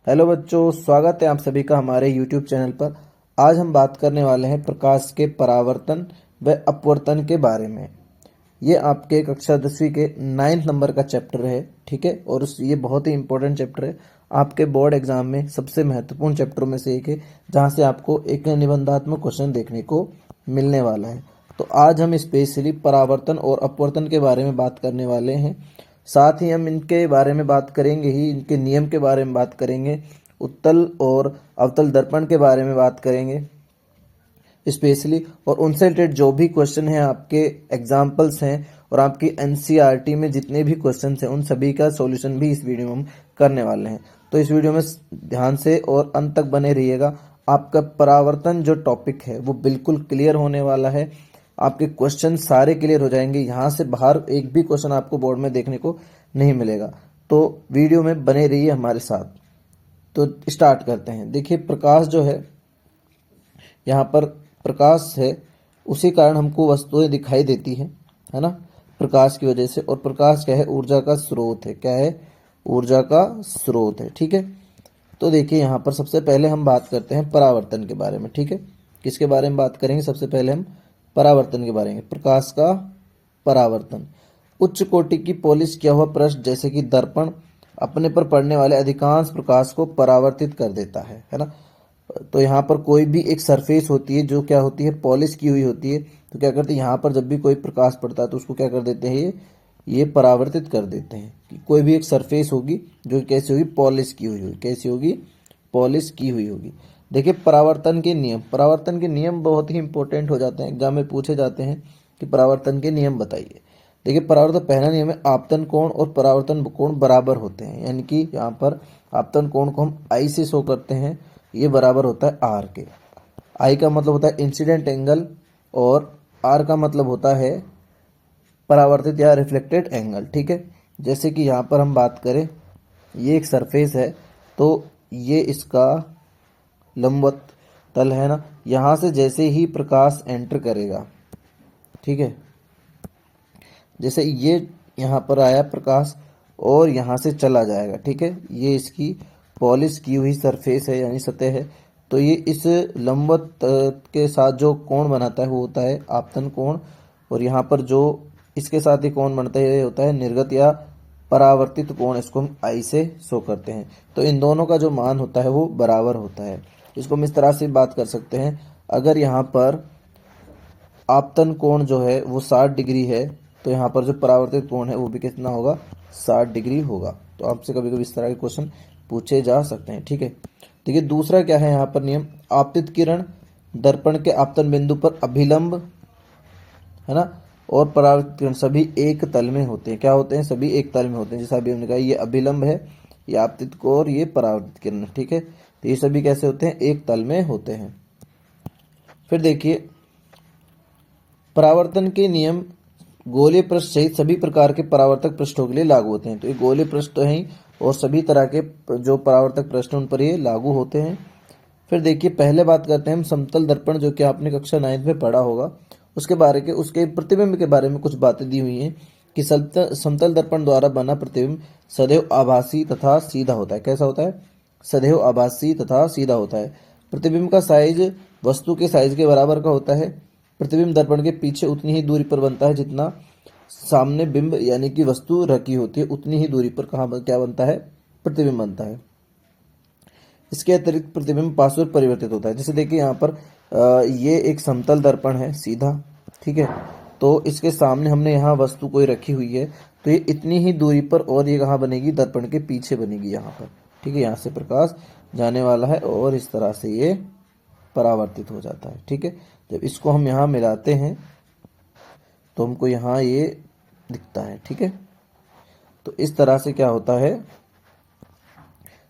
Hello बच्चों, स्वागत है आप सभी का हमारे YouTube चैनल पर। आज हम बात करने वाले हैं प्रकाश के परावर्तन व अपवर्तन के बारे में। ये आपके कक्षा 10वीं के 9th नंबर का चैप्टर है, ठीक है। और ये बहुत ही इंपॉर्टेंट चैप्टर है। आपके बोर्ड एग्जाम में सबसे महत्वपूर्ण चैप्टरों में से एक है, जहाँ से आपको एक निबंधात्मक क्वेश्चन देखने को मिलने वाला है। तो आज हम स्पेशली परावर्तन और अपवर्तन के बारे में बात करने वाले हैं। साथ ही हम इनके बारे में बात करेंगे ही, इनके नियम के बारे में बात करेंगे, उत्तल और अवतल दर्पण के बारे में बात करेंगे स्पेशली, और उनसे रिलेटेड जो भी क्वेश्चन हैं, आपके एग्जाम्पल्स हैं और आपकी एनसीईआरटी में जितने भी क्वेश्चन हैं उन सभी का सॉल्यूशन भी इस वीडियो में हम करने वाले हैं। तो इस वीडियो में ध्यान से और अंत तक बने रहिएगा। आपका परावर्तन जो टॉपिक है वो बिल्कुल क्लियर होने वाला है। आपके क्वेश्चन सारे क्लियर हो जाएंगे, यहाँ से बाहर एक भी क्वेश्चन आपको बोर्ड में देखने को नहीं मिलेगा। तो वीडियो में बने रहिए हमारे साथ। तो स्टार्ट करते हैं। देखिए, प्रकाश जो है, यहाँ पर प्रकाश है, उसी कारण हमको वस्तुएं दिखाई देती है ना, प्रकाश की वजह से। और प्रकाश क्या है? ऊर्जा का स्रोत है। क्या है? ऊर्जा का स्रोत है, ठीक है। तो देखिए, यहाँ पर सबसे पहले हम बात करते हैं परावर्तन के बारे में, ठीक है। किसके बारे में बात करेंगे? सबसे पहले हम परावर्तन के बारे में। प्रकाश का परावर्तन। उच्च कोटि की पॉलिश किया हुआ पृष्ठ जैसे कि दर्पण अपने पर पड़ने वाले अधिकांश प्रकाश को परावर्तित कर देता है ना। तो यहाँ पर कोई भी एक सरफेस होती है जो क्या होती है? पॉलिश की हुई होती है। तो क्या करते हैं, यहाँ पर जब भी कोई प्रकाश पड़ता है तो उसको क्या कर देते हैं, ये परावर्तित कर देते हैं। कि कोई भी एक सरफेस होगी जो कैसी होगी? पॉलिश की हुई होगी। कैसी होगी? पॉलिश की हुई होगी। देखिए, परावर्तन के नियम। परावर्तन के नियम बहुत ही इंपॉर्टेंट हो जाते हैं, एग्जाम में पूछे जाते हैं कि परावर्तन के नियम बताइए। देखिए, परावर्तन पहला नियम है, आपतन कोण और परावर्तन कोण बराबर होते हैं। यानी कि यहाँ पर आपतन कोण को हम आई से शो करते हैं, ये बराबर होता है आर के। आई का मतलब होता है इंसिडेंट एंगल और आर का मतलब होता है परावर्तित या रिफ्लेक्टेड एंगल, ठीक है। जैसे कि यहाँ पर हम बात करें, ये एक सरफेस है, तो ये इसका लंबवत तल है ना। यहाँ से जैसे ही प्रकाश एंटर करेगा, ठीक है, जैसे ये यहाँ पर आया प्रकाश और यहाँ से चला जाएगा, ठीक है। ये इसकी पॉलिश की हुई सरफेस है, यानी सतह है। तो ये इस लंबवत के साथ जो कोण बनाता है वो होता है आपतन कोण, और यहाँ पर जो इसके साथ ही कोण बनता है ये होता है निर्गत या परावर्तित कोण। इसको हम आई से शो करते हैं। तो इन दोनों का जो मान होता है वो बराबर होता है। इसको हम इस तरह से बात कर सकते हैं, अगर यहाँ पर आपतन कोण जो है वो 60 डिग्री है, तो यहाँ पर जो परावर्तित कोण है वो भी कितना होगा? 60 डिग्री होगा। तो आपसे कभी कभी इस तरह के क्वेश्चन पूछे जा सकते हैं, ठीक है। देखिए, दूसरा क्या है यहाँ पर नियम, आपतित किरण दर्पण के आपतन बिंदु पर अभिलंब, है ना, और परावर्तित किरण सभी एक तल में होते हैं। क्या होते हैं? सभी एक तल में होते हैं। जैसा अभी हमने कहा, ये अभिलंब है, ये आपतित कोण और ये परावर्तित किरण, ठीक है। तो ये सभी कैसे होते हैं? एक तल में होते हैं। फिर देखिए, परावर्तन के नियम गोलीय पृष्ठ सहित सभी प्रकार के परावर्तक पृष्ठों के लिए लागू होते हैं। तो ये गोलीय पृष्ठ तो है ही, और सभी तरह के जो परावर्तक पृष्ठ उन पर ये लागू होते हैं। फिर देखिए, पहले बात करते हैं हम समतल दर्पण, जो कि आपने कक्षा 9th में पढ़ा होगा। उसके प्रतिबिंब के बारे में कुछ बातें दी हुई हैं कि समतल दर्पण द्वारा बना प्रतिबिंब सदैव आभासी तथा सीधा होता है। कैसा होता है? सदैव आभासी तथा सीधा होता है। प्रतिबिंब का साइज वस्तु के साइज के बराबर का होता है। प्रतिबिंब दर्पण के पीछे उतनी ही दूरी पर बनता है जितना सामने बिंब यानी कि वस्तु रखी होती है, उतनी ही दूरी पर क्या बनता है? प्रतिबिंब बनता है। इसके अतिरिक्त प्रतिबिंब पार्श्व परिवर्तित होता है। जैसे देखिए, यहाँ पर ये एक समतल दर्पण है सीधा, ठीक है। तो इसके सामने हमने यहाँ वस्तु कोई रखी हुई है, तो ये इतनी ही दूरी पर, और ये कहाँ बनेगी? दर्पण के पीछे बनेगी यहाँ पर, ठीक है। यहाँ से प्रकाश जाने वाला है और इस तरह से ये परावर्तित हो जाता है, ठीक है। जब इसको हम यहाँ मिलाते हैं तो हमको यहाँ ये दिखता है, ठीक है। तो इस तरह से क्या होता है?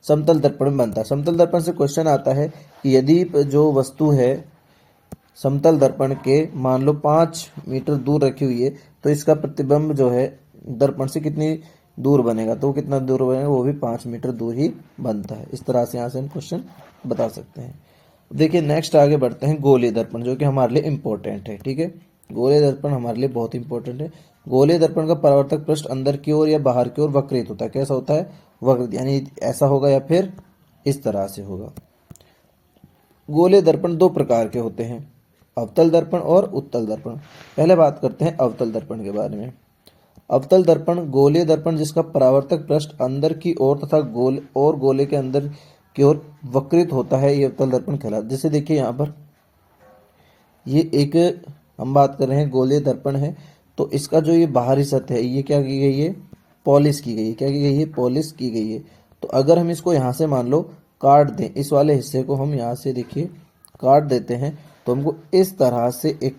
समतल दर्पण में बनता है। समतल दर्पण से क्वेश्चन आता है कि यदि जो वस्तु है समतल दर्पण के मान लो 5 मीटर दूर रखी हुई है, तो इसका प्रतिबिंब जो है दर्पण से कितनी दूर बनेगा? तो कितना दूर बनेगा? वो भी 5 मीटर दूर ही बनता है। इस तरह से यहाँ से हम क्वेश्चन बता सकते हैं। देखिए, नेक्स्ट आगे बढ़ते हैं गोलीय दर्पण, जो कि हमारे लिए इम्पोर्टेंट है, ठीक है। गोलीय दर्पण हमारे लिए बहुत इंपॉर्टेंट है। गोलीय दर्पण का परावर्तक पृष्ठ अंदर की ओर या बाहर की ओर वक्रित होता है। कैसा होता है? वक्र, यानी ऐसा होगा या फिर इस तरह से होगा। गोलीय दर्पण दो प्रकार के होते हैं, अवतल दर्पण और उत्तल दर्पण। पहले बात करते हैं अवतल दर्पण के बारे में। अवतल दर्पण गोलीय दर्पण जिसका परावर्तक पृष्ठ अंदर की ओर तथा गोले के अंदर की ओर वक्रित होता है, ये अवतल दर्पण कहलाता है। जैसे देखिए यहाँ पर ये एक हम बात कर रहे हैं गोलीय दर्पण है, तो इसका जो ये बाहरी सतह है ये क्या की गई है, पॉलिश की गई है। क्या की गई है, पॉलिश की गई है। तो अगर हम इसको यहाँ से मान लो काट दें, इस वाले हिस्से को हम यहाँ से देखिए काट देते हैं, तो हमको इस तरह से एक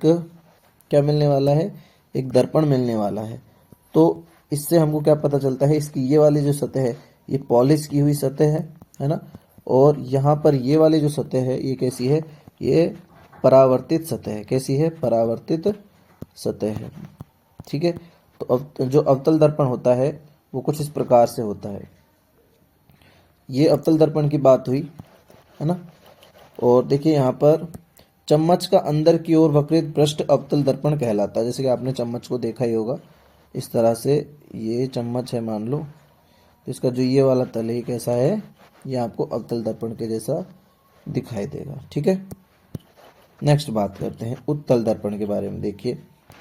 क्या मिलने वाला है, एक दर्पण मिलने वाला है। तो इससे हमको क्या पता चलता है, इसकी ये वाली जो सतह है ये पॉलिश की हुई सतह है ना, और यहाँ पर ये वाली जो सतह है ये कैसी है, ये परावर्तित सतह है। कैसी है, परावर्तित सतह है। ठीक है, तो अब जो अवतल दर्पण होता है वो कुछ इस प्रकार से होता है। ये अवतल दर्पण की बात हुई है ना। और देखिए यहाँ पर चम्मच का अंदर की ओर वक्रित पृष्ठ अवतल दर्पण कहलाता है। जैसे कि आपने चम्मच को देखा ही होगा, इस तरह से ये चम्मच है मान लो, तो इसका जो ये वाला तल है कैसा है, ये आपको अवतल दर्पण के जैसा दिखाई देगा। ठीक है, नेक्स्ट बात करते हैं उत्तल दर्पण के बारे में। देखिए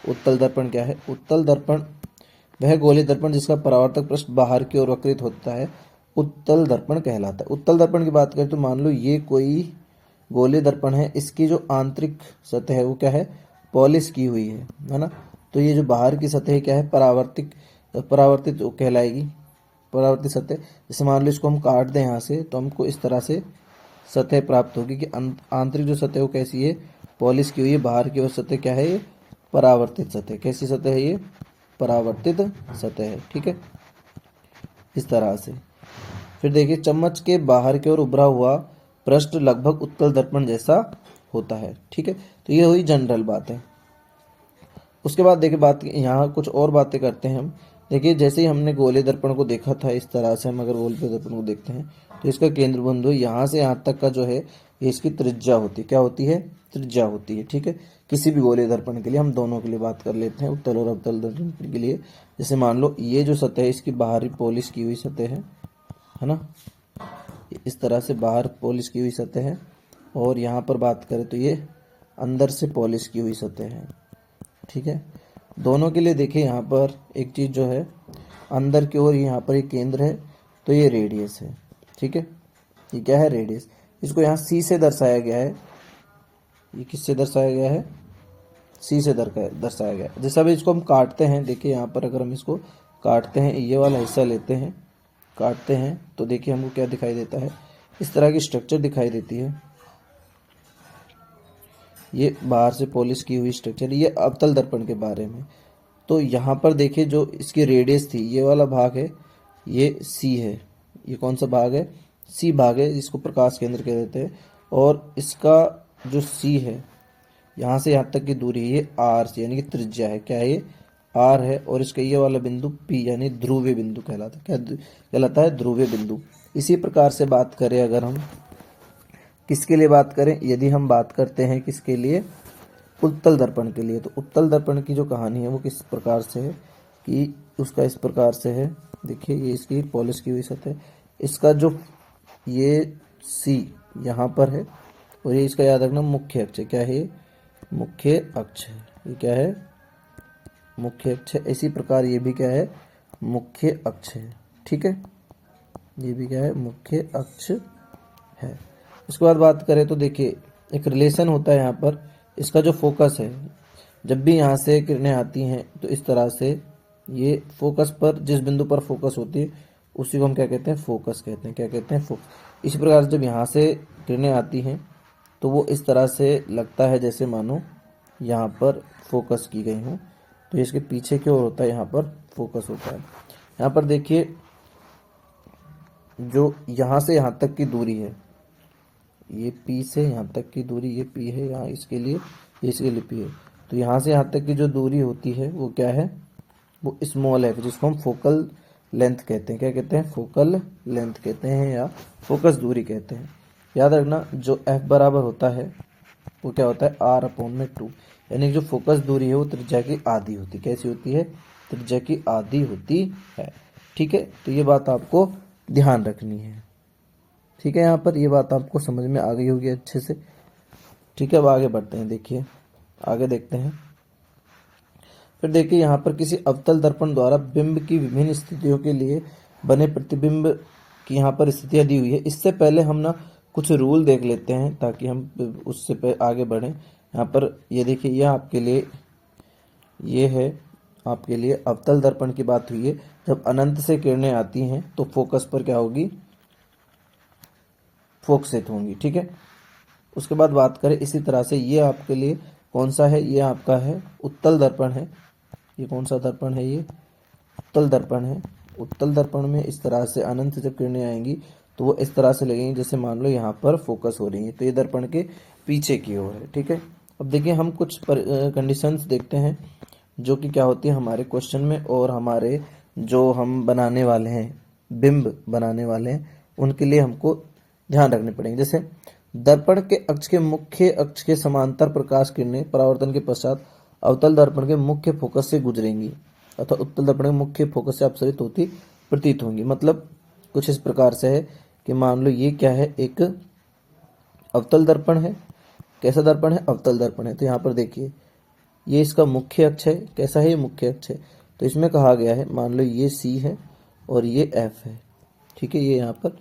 उत्तल दर्पण क्या है, उत्तल दर्पण वह गोलीय दर्पण जिसका परावर्तक पृष्ठ बाहर की ओर वक्रित होता है, उत्तल दर्पण कहलाता है। उत्तल दर्पण की बात करें तो मान लो ये कोई गोलीय दर्पण है, इसकी जो आंतरिक सतह है वो क्या है, पॉलिश की हुई है ना। तो ये जो बाहर की सतह क्या है, परावर्तित कहलाएगी, परावर्तित सतह। जैसे मान लो इसको हम काट दें यहाँ से, तो हमको इस तरह से सतह प्राप्त होगी कि आंतरिक जो सतह वो कैसी है, पॉलिश की हुई है। बाहर की ओर सतह क्या है, ये परावर्तित सतह। कैसी सतह है, ये परावर्तित सतह है। ठीक है, इस तरह से। फिर देखिए चम्मच के बाहर की ओर उभरा हुआ पृष्ठ लगभग उत्तल दर्पण जैसा होता है। ठीक है, तो ये हुई जनरल बात है। उसके बाद देखिए बात यहाँ कुछ और बातें करते हैं हम। देखिए जैसे ही हमने गोलीय दर्पण को देखा था, इस तरह से हम अगर गोलीय दर्पण को देखते हैं तो इसका केंद्र बिंदु यहाँ से यहाँ तक का जो है ये इसकी त्रिज्या होती है। क्या होती है, त्रिज्या होती है। ठीक है, किसी भी गोलीय दर्पण के लिए, हम दोनों के लिए बात कर लेते हैं, उत्तल और अवतल दर्पण के लिए। जैसे मान लो ये जो सतह है इसकी बाहरी पॉलिश की हुई सतह है ना, इस तरह से बाहर पॉलिश की हुई सतह है, और यहाँ पर बात करें तो ये अंदर से पॉलिश की हुई सतह है। ठीक है, दोनों के लिए देखिए यहाँ पर एक चीज़ जो है अंदर की ओर यहाँ पर एक केंद्र है, तो ये रेडियस है। ठीक है, ये क्या है, रेडियस। इसको यहाँ सी से दर्शाया गया है। ये किससे दर्शाया गया है, सी से दर्शाया गया है। जैसे अभी इसको हम काटते हैं, देखिए यहाँ पर अगर हम इसको काटते हैं, ये वाला हिस्सा लेते हैं, काटते हैं, तो देखिए हमको क्या दिखाई देता है, इस तरह की स्ट्रक्चर दिखाई देती है। ये बाहर से पॉलिश की हुई स्ट्रक्चर, ये अवतल दर्पण के बारे में। तो यहाँ पर देखिए जो इसकी रेडियस थी, ये वाला भाग है, ये सी है। ये कौन सा भाग है, सी भाग है, जिसको प्रकाश केंद्र कह देते हैं। और इसका जो सी है, यहाँ से यहाँ तक की दूरी है, ये आर सी यानी कि त्रिज्या है। क्या है, ये आर है। और इसका ये वाला बिंदु पी यानी ध्रुवीय बिंदु कहलाता है। क्या कहलाता है, ध्रुवीय बिंदु। इसी प्रकार से बात करें अगर हम किसके लिए बात करें, यदि हम बात करते हैं किसके लिए, उत्तल दर्पण के लिए, तो उत्तल दर्पण की जो कहानी है वो किस प्रकार से है कि उसका इस प्रकार से है। देखिए ये इसकी पॉलिश की हुई सतह, इसका जो ये सी यहाँ पर है, और ये इसका याद रखना मुख्य अक्ष है। क्या है, मुख्य अक्ष है। ये क्या है, मुख्य अक्ष है। इसी प्रकार ये भी क्या है, मुख्य अक्ष है। ठीक है, ये भी क्या है, मुख्य अक्ष है। उसके बाद बात करें तो देखिए एक रिलेशन होता है यहाँ पर, इसका जो फोकस है, जब भी यहाँ से किरणें आती हैं तो इस तरह से ये फोकस पर, जिस बिंदु पर फोकस होती है उसी को हम क्या कहते हैं, फोकस कहते हैं। क्या कहते हैं, फोकस। इसी प्रकार से जब यहाँ से किरणें आती हैं तो वो इस तरह से लगता है जैसे मानो यहाँ पर फोकस की गई हों, तो इसके पीछे की ओर होता है, यहाँ पर फोकस होता है। यहाँ पर देखिए जो यहाँ से यहाँ तक की दूरी है, ये P से यहाँ तक की दूरी, ये P है यहाँ, इसके लिए, इसके लिए P है। तो यहाँ से यहाँ तक की जो दूरी होती है वो क्या है, वो स्मॉल है, जिसको हम फोकल लेंथ कहते हैं। क्या कहते हैं, फोकल लेंथ कहते हैं, या फोकस दूरी कहते हैं। याद रखना जो F बराबर होता है वो क्या होता है, R/2, यानी जो फोकस दूरी है वो त्रिज्या की आधी होती है। कैसी होती है, त्रिज्या की आधी होती है। ठीक है, तो ये बात आपको ध्यान रखनी है। ठीक है, यहाँ पर ये बात आपको समझ में आ गई होगी अच्छे से। ठीक है, अब आगे बढ़ते हैं। देखिए आगे देखते हैं। फिर देखिए यहाँ पर किसी अवतल दर्पण द्वारा बिंब की विभिन्न स्थितियों के लिए बने प्रतिबिंब की यहाँ पर स्थितियाँ दी हुई है। इससे पहले हम ना कुछ रूल देख लेते हैं ताकि हम उससे आगे बढ़ें। यहाँ पर ये देखिए, यह आपके लिए ये है, आपके लिए अवतल दर्पण की बात हुई है। जब अनंत से किरणें आती हैं तो फोकस पर क्या होगी, फोकसित होंगी। ठीक है, उसके बाद बात करें इसी तरह से, ये आपके लिए कौन सा है, ये आपका है उत्तल दर्पण है। ये कौन सा दर्पण है, ये उत्तल दर्पण है। उत्तल दर्पण में इस तरह से अनंत जब किरणें आएंगी तो वो इस तरह से लगेंगी जैसे मान लो यहाँ पर फोकस हो रही है, तो ये दर्पण के पीछे की ओर है। ठीक है, अब देखिए हम कुछ कंडीशंस देखते हैं जो कि क्या होती है हमारे क्वेश्चन में, और हमारे जो हम बनाने वाले हैं, बिंब बनाने वाले हैं, उनके लिए हमको ध्यान रखने पड़ेंगे। जैसे दर्पण के अक्ष के मुख्य अक्ष के समांतर प्रकाश किरणें परावर्तन के पश्चात अवतल दर्पण के मुख्य फोकस से गुजरेंगी अथवा उत्तल दर्पण के मुख्य फोकस से अपसरित होती प्रतीत होंगी। मतलब कुछ इस प्रकार से है कि मान लो ये क्या है, एक अवतल दर्पण है। कैसा दर्पण है, अवतल दर्पण है। तो यहाँ पर देखिए ये इसका मुख्य अक्ष है। कैसा है, ये मुख्य अक्ष है। तो इसमें कहा गया है, मान लो ये सी है और ये एफ है। ठीक है, ये यहाँ पर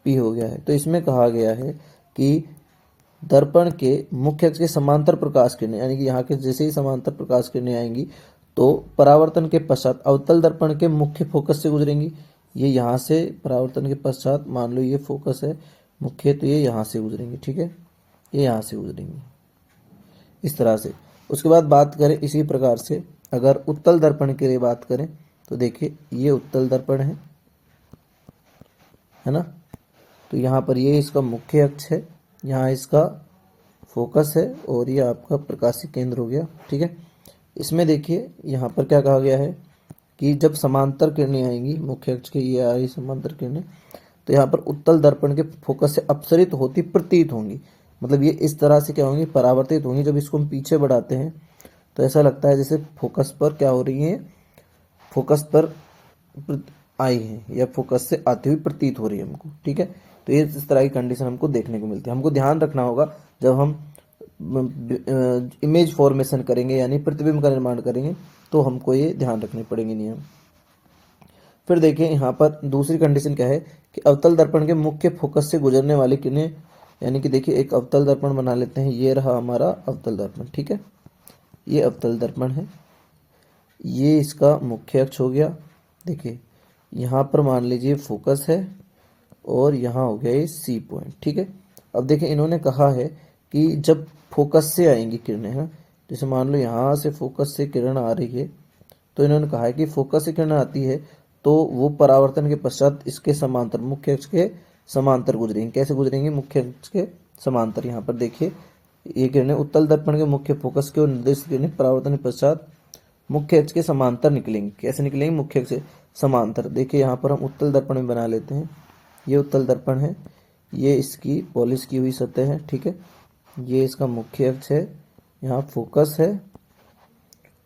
पी हो गया है। तो इसमें कहा गया है कि दर्पण के मुख्य अक्ष के समांतर प्रकाश किरणें, यानी कि यहाँ के जैसे ही समांतर प्रकाश किरणें आएंगी तो परावर्तन के पश्चात अवतल दर्पण के मुख्य फोकस से गुजरेंगी। ये यहाँ से परावर्तन के पश्चात, मान लो ये फोकस है मुख्य, तो ये यहाँ से गुजरेंगी। ठीक है, ये यहाँ से गुजरेंगी इस तरह से। उसके बाद बात करें इसी प्रकार से, अगर उत्तल दर्पण के लिए बात करें तो देखिए ये उत्तल दर्पण है ना। तो यहाँ पर ये इसका मुख्य अक्ष है, यहाँ इसका फोकस है, और ये आपका प्रकाशीय केंद्र हो गया। ठीक है, इसमें देखिए यहाँ पर क्या कहा गया है कि जब समांतर किरणें आएंगी मुख्य अक्ष के, ये आई समांतर किरणें, तो यहाँ पर उत्तल दर्पण के फोकस से अपसरित होती प्रतीत होंगी। मतलब ये इस तरह से क्या होंगी, परावर्तित होंगी। जब इसको हम पीछे बढ़ाते हैं तो ऐसा लगता है जैसे फोकस पर क्या हो रही है, फोकस पर आई है या फोकस से आती हुई प्रतीत हो रही है हमको। ठीक है, तो ये इस तरह की कंडीशन हमको देखने को मिलती है। हमको ध्यान रखना होगा जब हम इमेज फॉर्मेशन करेंगे यानी प्रतिबिंब का निर्माण करेंगे तो हमको ये ध्यान रखने पड़ेंगे नियम। फिर देखिए यहाँ पर दूसरी कंडीशन क्या है कि अवतल दर्पण के मुख्य फोकस से गुजरने वाली किरणें, यानी कि देखिए एक अवतल दर्पण बना लेते हैं। ये रहा हमारा अवतल दर्पण। ठीक है, ये अवतल दर्पण है, ये इसका मुख्य अक्ष हो गया। देखिए यहाँ पर मान लीजिए फोकस है और यहाँ हो गया ये सी पॉइंट। ठीक है, अब देखिए इन्होंने कहा है कि जब फोकस से आएंगी किरणें, हैं जैसे मान लो यहाँ से फोकस से किरण आ रही है, तो इन्होंने कहा है कि फोकस से किरण आती है तो वो परावर्तन के पश्चात इसके समांतर, मुख्य अक्ष के समांतर गुजरेंगी। कैसे गुजरेंगी, मुख्य अक्ष के समांतर। यहाँ पर देखिए ये किरणें उत्तल दर्पण के मुख्य फोकस के और निर्देशित किरणें परावर्तन के पश्चात मुख्य अक्ष के समांतर निकलेंगी। कैसे निकलेंगी, मुख्य अक्ष से समांतर। देखिए यहाँ पर हम उत्तल दर्पण में बना लेते हैं। ये उत्तल दर्पण है, ये इसकी पॉलिश की हुई सतह है। ठीक है, ये इसका मुख्य अक्ष है, यहाँ फोकस है,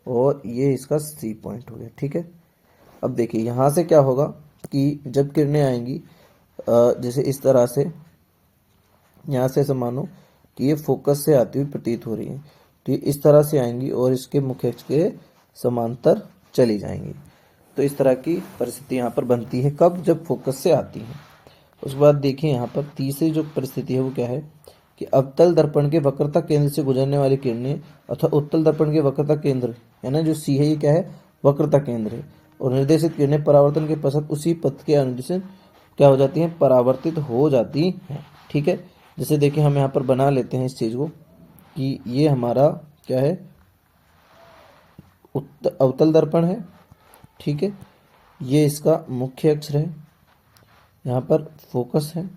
और ये इसका सी पॉइंट हो गया। ठीक है, अब देखिए यहाँ से क्या होगा कि जब किरणें आएंगी जैसे इस तरह से, यहाँ से ऐसा मानो कि ये फोकस से आती हुई प्रतीत हो रही है, तो ये इस तरह से आएंगी और इसके मुख्य अक्ष के समांतर चली जाएंगी। तो इस तरह की परिस्थिति यहाँ पर बनती है, कब, जब फोकस से आती है। उसके बाद देखिए यहाँ पर तीसरी जो परिस्थिति है वो क्या है कि अवतल दर्पण के वक्रता केंद्र से गुजरने वाली किरणें अथवा उत्तल दर्पण के वक्रता केंद्र है ना, जो सी है, ये क्या है, वक्रता केंद्र है, और निर्देशित किरणें परावर्तन के पश्चात उसी पथ के अनुदिश क्या हो जाती हैं, परावर्तित हो जाती हैं। ठीक है, जैसे देखिए हम यहाँ पर बना लेते हैं इस चीज को कि ये हमारा क्या है, अवतल दर्पण है। ठीक है, ये इसका मुख्य अक्ष है, यहाँ पर फोकस है,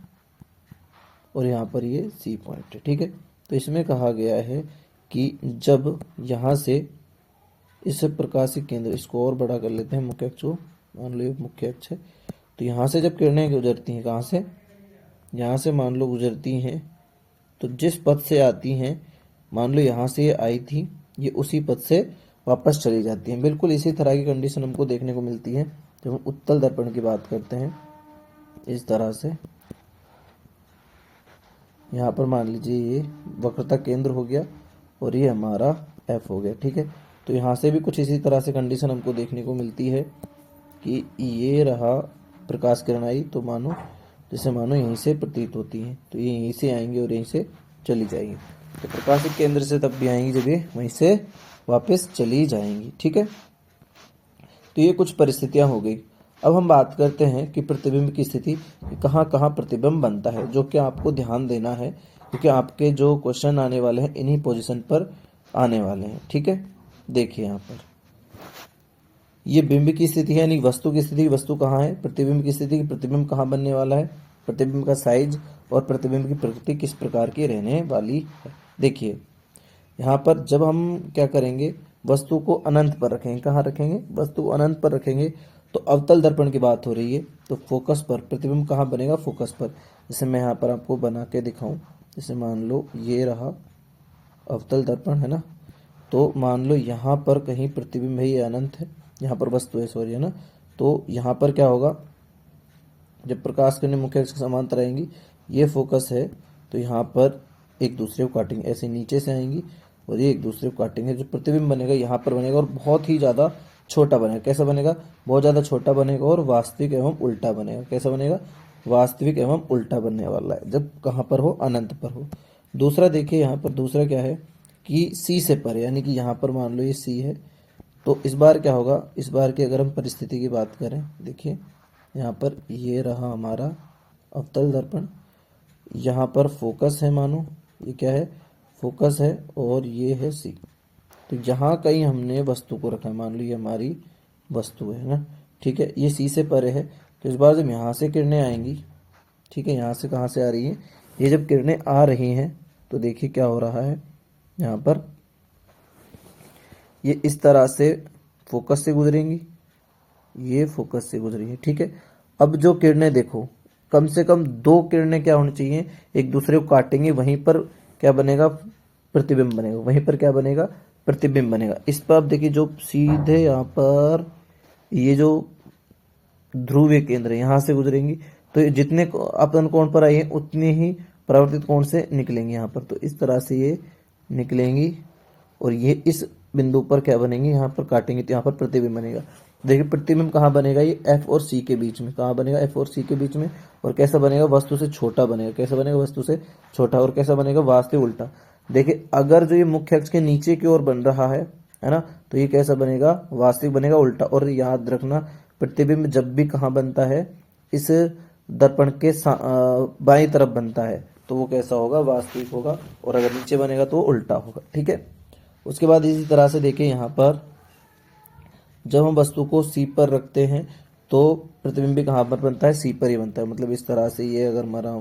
और यहाँ पर ये सी पॉइंट है। ठीक है, तो इसमें कहा गया है कि जब यहाँ से इस प्रकाशिक केंद्र, इसको और बड़ा कर लेते हैं मुख्य अक्ष को, मान लो ये मुख्य अक्ष है, तो यहाँ से जब किरणें गुजरती हैं, कहाँ से, यहाँ से मान लो गुजरती हैं, तो जिस पथ से आती हैं, मान लो यहाँ से ये आई थी, ये उसी पथ से वापस चली जाती हैं। बिल्कुल इसी तरह की कंडीशन हमको देखने को मिलती है जब हम उत्तल दर्पण की बात करते हैं, इस तरह से। यहाँ पर मान लीजिए ये वक्रता केंद्र हो गया और ये हमारा एफ हो गया। ठीक है, तो यहाँ से भी कुछ इसी तरह से कंडीशन हमको देखने को मिलती है कि ये रहा प्रकाश किरण आई, तो मानो जैसे मानो यहीं से प्रतीत होती हैं, तो ये यहीं से आएंगे और यहीं से चली जाएंगी। तो प्रकाशिक केंद्र से तब भी आएंगी जब ये वहीं से वापस चली जाएंगी। ठीक है, तो ये कुछ परिस्थितियां हो गई। अब हम बात करते हैं कि प्रतिबिंब की स्थिति कहाँ कहाँ प्रतिबिंब बनता है, जो कि आपको ध्यान देना है क्योंकि आपके जो क्वेश्चन आने वाले हैं इन्हीं पोजीशन पर आने वाले हैं। ठीक है, देखिए यहाँ पर ये बिंब की स्थिति है, यानी वस्तु की स्थिति, वस्तु कहाँ है। प्रतिबिंब की स्थिति, प्रतिबिंब कहाँ बनने वाला है, प्रतिबिंब का साइज और प्रतिबिंब की प्रकृति किस प्रकार की रहने वाली है। देखिए यहाँ पर जब हम क्या करेंगे, वस्तु को अनंत पर रखेंगे। कहाँ रखेंगे, वस्तु को अनंत पर रखेंगे तो अवतल दर्पण की बात हो रही है, तो फोकस पर प्रतिबिंब कहाँ बनेगा, फोकस पर। जैसे मैं यहाँ पर आपको बना के दिखाऊं, जैसे मान लो ये रहा अवतल दर्पण है ना, तो मान लो यहाँ पर कहीं प्रतिबिंब है, ये अनंत है, यहाँ पर वस्तु है सॉरी है ना, तो यहाँ पर क्या होगा, जब प्रकाश किरणें मुख्य अक्ष के समांतर आएंगी, ये फोकस है, तो यहाँ पर एक दूसरे को काटेंगे, ऐसे नीचे से आएंगी और ये एक दूसरे को काटेंगे। जो प्रतिबिंब बनेगा यहाँ पर बनेगा और बहुत ही ज़्यादा छोटा बनेगा। कैसा बनेगा, बहुत ज़्यादा छोटा बनेगा और वास्तविक एवं उल्टा बनेगा। कैसा बनेगा, वास्तविक एवं उल्टा बनने वाला है, जब कहाँ पर हो, अनंत पर हो। दूसरा देखिए यहाँ पर, दूसरा क्या है कि सी से परे, यानी कि यहाँ पर मान लो ये सी है, तो इस बार क्या होगा, इस बार की अगर हम परिस्थिति की बात करें, देखिए यहाँ पर ये रहा हमारा अवतल दर्पण, यहाँ पर फोकस है, मानो ये क्या है, फोकस है और ये है सी। तो यहाँ कहीं हमने वस्तु को रखा है, मान लो ये हमारी वस्तु है ना। ठीक है, ये सी से परे है, तो इस बार जब यहाँ से किरणें आएंगी, ठीक है, यहाँ से कहाँ से आ रही हैं, ये जब किरणें आ रही हैं तो देखिए क्या हो रहा है, यहाँ पर ये इस तरह से फोकस से गुजरेंगी, ये फोकस से गुजरेंगी। ठीक है, अब जो किरणें देखो, कम से कम दो किरणें क्या होनी चाहिए, एक दूसरे को काटेंगे, वहीं पर क्या बनेगा, प्रतिबिंब बनेगा, वहीं पर क्या बनेगा, प्रतिबिंब बनेगा। इस पर आप देखिए जो सीधे यहाँ पर ये जो ध्रुवीय केंद्र है यहाँ से गुजरेंगी, तो जितने अपन कोण पर आई है उतने ही परावर्तित कोण से निकलेंगी यहाँ पर, तो इस तरह से ये निकलेंगी और ये इस बिंदु पर क्या बनेंगे, यहाँ पर काटेंगे तो यहाँ पर प्रतिबिंब बनेगा। देखिए प्रतिबिंब कहाँ बनेगा, ये एफ और सी के बीच में, कहाँ बनेगा, एफ और सी के बीच में, और कैसा बनेगा, वस्तु से छोटा बनेगा। कैसा बनेगा, वस्तु से छोटा, और कैसा बनेगा, वास्तविक उल्टा। देखिए अगर जो ये मुख्य अक्ष के नीचे की ओर बन रहा है ना, तो ये कैसा बनेगा, वास्तविक बनेगा उल्टा। और याद रखना प्रतिबिंब जब भी कहाँ बनता है, इस दर्पण के बाईं तरफ बनता है, तो वो कैसा होगा, वास्तविक होगा, और अगर नीचे बनेगा तो वो उल्टा होगा। ठीक है, उसके बाद इसी तरह से देखिए यहाँ पर जब हम वस्तु को सी पर रखते हैं तो प्रतिबिंब भी कहाँ पर बनता है, सी पर ही बनता है। मतलब इस तरह से ये अगर हमारा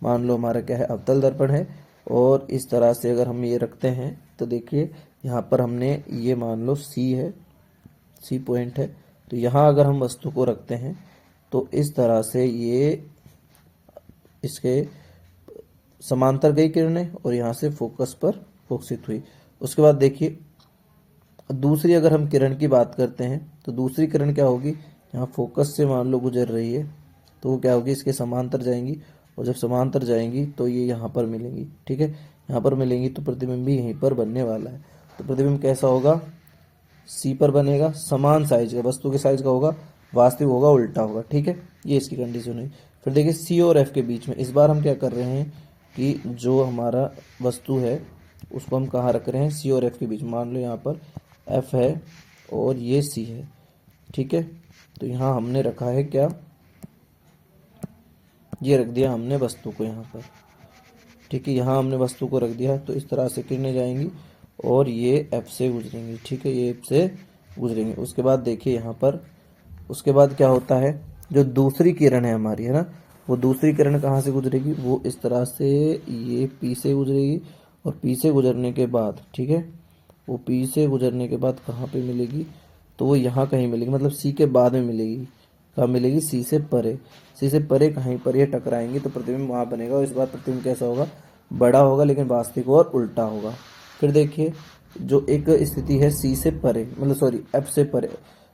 मान लो हमारा क्या है, अवतल दर्पण है, और इस तरह से अगर हम ये रखते हैं तो देखिए यहाँ पर हमने ये मान लो सी है, सी पॉइंट है, तो यहाँ अगर हम वस्तु को रखते हैं तो इस तरह से ये इसके समांतर गई किरणें और यहाँ से फोकस पर फोकसित हुई। उसके बाद देखिए दूसरी अगर हम किरण की बात करते हैं तो दूसरी किरण क्या होगी, यहाँ फोकस से मान लो गुजर रही है, तो वो क्या होगी, इसके समांतर जाएंगी, और जब समांतर जाएंगी तो ये यहाँ पर मिलेंगी। ठीक है, यहाँ पर मिलेंगी तो प्रतिबिंब भी यहीं पर बनने वाला है। तो प्रतिबिंब कैसा होगा, सी पर बनेगा, समान साइज का, वस्तु के साइज का होगा, वास्तविक होगा, उल्टा होगा। ठीक है, ये इसकी कंडीशन हुई। फिर देखिए सी और एफ के बीच में, इस बार हम क्या कर रहे हैं कि जो हमारा वस्तु है उसको हम कहाँ रख रहे हैं, सी और एफ के बीच। मान लो यहाँ पर एफ है और ये सी है। ठीक है, तो यहाँ हमने रखा है क्या, ये रख दिया हमने वस्तु को यहाँ पर। ठीक है, यहाँ हमने वस्तु को रख दिया, तो इस तरह से किरणें जाएंगी और ये एफ से गुजरेंगी। ठीक है, ये एफ से गुजरेंगे। उसके बाद देखिए यहाँ पर, उसके बाद क्या होता है, जो दूसरी किरण है हमारी है ना, वो दूसरी किरण कहाँ से गुजरेगी, वो इस तरह से ये पी से गुजरेगी, और पी से गुजरने के बाद, ठीक है, वो पी से गुजरने के बाद कहाँ पे मिलेगी, तो वो यहाँ कहीं मिलेगी, मतलब सी के बाद में मिलेगी। कहाँ मिलेगी, सी से परे। सी से परे कहीं पर ये टकराएंगी तो प्रतिबिंब वहाँ बनेगा, और इस बार प्रतिबिंब कैसा होगा, बड़ा होगा, लेकिन वास्तविक और उल्टा होगा। फिर देखिए जो एक स्थिति है सी से परे, मतलब सॉरी एफ से परे,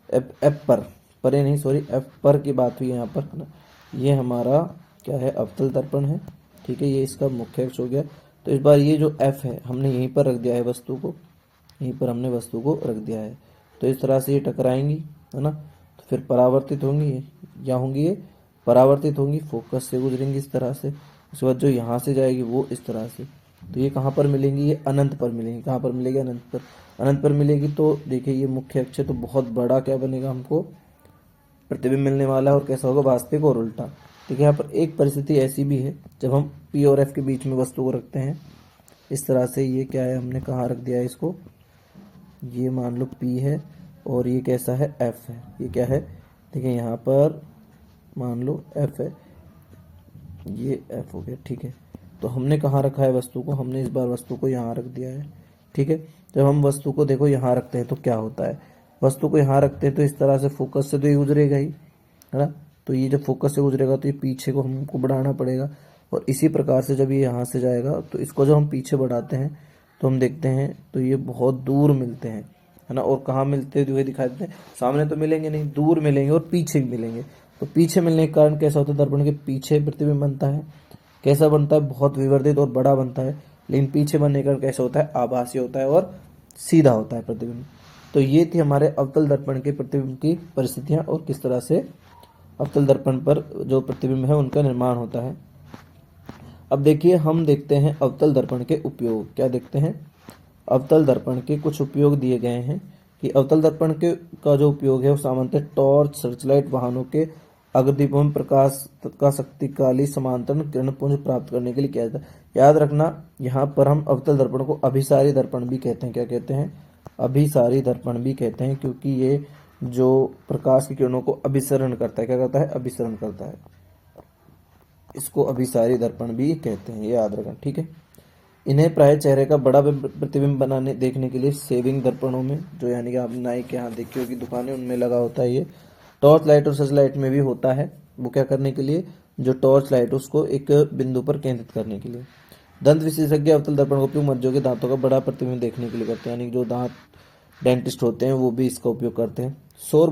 एफ पर, परे नहीं सॉरी एफ पर की बात हुई यहाँ पर, ये हमारा क्या है, अवतल दर्पण है, ठीक है, ये इसका मुख्य अक्ष हो गया। तो इस बार ये जो एफ है हमने यहीं पर रख दिया है वस्तु को, यहीं पर हमने वस्तु को रख दिया है। तो इस तरह से ये टकराएंगी, है ना, तो फिर परावर्तित होंगी, ये या होंगी, ये परावर्तित होंगी, फोकस से गुजरेंगी इस तरह से। उसके बाद जो यहाँ से जाएगी वो इस तरह से। तो ये कहाँ पर मिलेंगी, ये अनंत पर मिलेंगी। कहाँ पर मिलेगी, अनंत पर। अनंत पर मिलेगी तो देखिए ये मुख्य अक्ष है, तो बहुत बड़ा क्या बनेगा, हमको प्रतिबिंब मिलने वाला है। और कैसा होगा, वास्तविक और उल्टा। देखिए यहाँ पर एक परिस्थिति ऐसी भी है, जब हम पी और एफ के बीच में वस्तु को रखते हैं इस तरह से। ये क्या है, हमने कहाँ रख दिया है इसको, ये मान लो पी है और ये कैसा है, एफ है। ये क्या है, देखिए यहाँ पर मान लो एफ है, ये एफ हो गया, ठीक है। तो हमने कहाँ रखा है वस्तु को, हमने इस बार वस्तु को यहाँ रख दिया है, ठीक है। जब हम वस्तु को देखो यहाँ रखते हैं तो क्या होता है, वस्तु को यहाँ रखते हैं तो इस तरह से फोकस से तो ये गुजरेगा ही, है ना। तो ये जब फोकस से गुजरेगा तो ये पीछे को हमको बढ़ाना पड़ेगा। और इसी प्रकार से जब ये यहाँ से जाएगा तो इसको जब हम पीछे बढ़ाते हैं तो हम देखते हैं तो ये बहुत दूर मिलते हैं, है ना। और कहाँ मिलते हुए दिखाई देते हैं, सामने तो मिलेंगे नहीं, दूर मिलेंगे और पीछे भी मिलेंगे। तो पीछे मिलने के कारण कैसा होता है, दर्पण के पीछे प्रतिबिंब बनता है। कैसा बनता है, बहुत विवर्धित और बड़ा बनता है। लेकिन पीछे बनने के कारण कैसा होता है, आभासी होता है और सीधा होता है प्रतिबिंब। तो ये थी हमारे अवतल दर्पण के प्रतिबिंब की परिस्थितियां और किस तरह से अवतल दर्पण पर जो प्रतिबिंब है उनका निर्माण होता है। अब देखिए हम देखते हैं अवतल दर्पण के उपयोग। क्या देखते हैं, अवतल दर्पण के कुछ उपयोग दिए गए हैं कि अवतल दर्पण के का जो उपयोग है वो सामान्यतः टॉर्च, सर्चलाइट वाहनों के अग्निदीपों में प्रकाश का शक्तिशाली समांतरण किरण पुंज प्राप्त करने के लिए किया जाता है। याद रखना, यहाँ पर हम अवतल दर्पण को अभिसारी दर्पण भी कहते हैं। क्या कहते हैं, अभिसारी दर्पण भी कहते हैं, क्योंकि ये जो प्रकाश की किरणों को अभिसरण करता है, क्या करता है, अभिसरण करता है। इसको अभिसारी दर्पण भी कहते हैं, ये याद रखना, ठीक है। इन्हें प्राय चेहरे का बड़ा प्रतिबिंब बनाने देखने के लिए सेविंग दर्पणों में, जो यानी कि आप नाई के यहाँ देखी होगी दुकानें, उनमें लगा होता है। ये टॉर्च लाइट और सर्च लाइट में भी होता है। वो क्या करने के लिए, जो टॉर्च लाइट उसको एक बिंदु पर केंद्रित करने के लिए। दंत विशेषज्ञ अवतल दर्पण का उपयोग मज्जों के दांतों का बड़ा प्रतिबिंब देखने के लिए करते हैं, यानी जो दांत डेंटिस्ट होते हैं वो भी इसका उपयोग करते हैं। सौर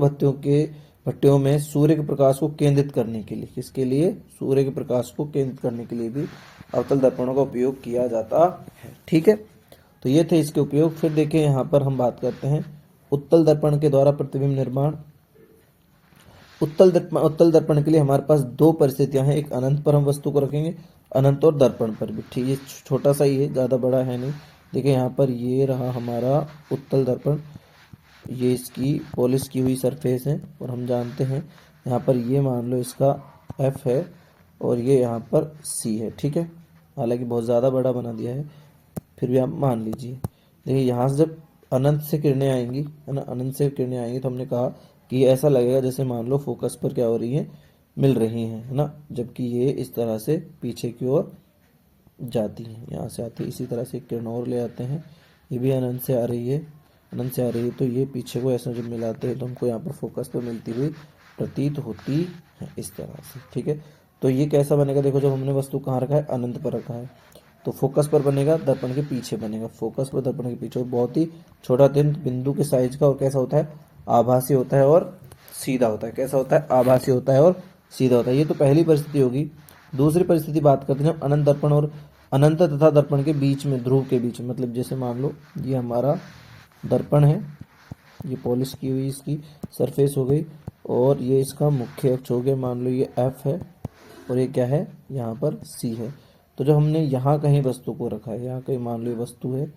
भट्टियों में सूर्य के प्रकाश को केंद्रित करने के लिए, किसके लिए, सूर्य के प्रकाश को केंद्रित करने के लिए भी अवतल दर्पणों का उपयोग किया जाता है, ठीक है। तो ये थे इसके उपयोग। फिर देखिए यहाँ पर हम बात करते हैं उत्तल दर्पण के द्वारा प्रतिबिंब निर्माण। उत्तल दर्पण के लिए हमारे पास दो परिस्थितियां हैं। एक अनंत पर हम वस्तु को रखेंगे, अनंत और दर्पण पर भी, ठीक है। छोटा सा ही है, ज़्यादा बड़ा है नहीं। देखिए यहाँ पर ये रहा हमारा उत्तल दर्पण, ये इसकी पॉलिश की हुई सरफेस है और हम जानते हैं यहाँ पर ये मान लो इसका एफ है और ये यहाँ पर सी है, ठीक है। हालांकि बहुत ज़्यादा बड़ा बना दिया है, फिर भी आप मान लीजिए। देखिए यहाँ से जब अनंत से किरणें आएंगी, है ना, अनंत से किरणें आएंगी तो हमने कहा कि ऐसा लगेगा जैसे मान लो फोकस पर क्या हो रही है, मिल रही हैं, है ना। जबकि ये इस तरह से पीछे की ओर जाती हैं, यहाँ से आती है। इसी तरह से एक किरण और ले आते हैं, ये भी अनंत से आ रही है, अनंत से आ रही है। तो ये पीछे को ऐसा जब मिलाते हैं तो हमको यहाँ पर फोकस पर मिलती हुई प्रतीत होती है इस तरह से, ठीक है। तो ये कैसा बनेगा, देखो जब हमने वस्तु कहाँ रखा है, अनंत पर रखा है, तो फोकस पर बनेगा, दर्पण के पीछे बनेगा, फोकस पर दर्पण के पीछे। बहुत ही छोटा बिंदु के साइज का, और कैसा होता है, आभासी होता है और सीधा होता है। कैसा होता है, आभासी होता है और सीधा होता है। ये तो पहली परिस्थिति होगी। दूसरी परिस्थिति बात करते हैं अनंत दर्पण और अनंत तथा दर्पण के बीच में, ध्रुव के बीच में। मतलब जैसे मान लो ये हमारा दर्पण है, ये पॉलिश की हुई इसकी सरफेस हो गई और ये इसका मुख्य अक्ष हो गया, मान लो ये एफ है और ये क्या है, यहाँ पर सी है। तो जब हमने यहाँ कहीं वस्तु को रखा है, यहाँ कहीं मान लो ये वस्तु है,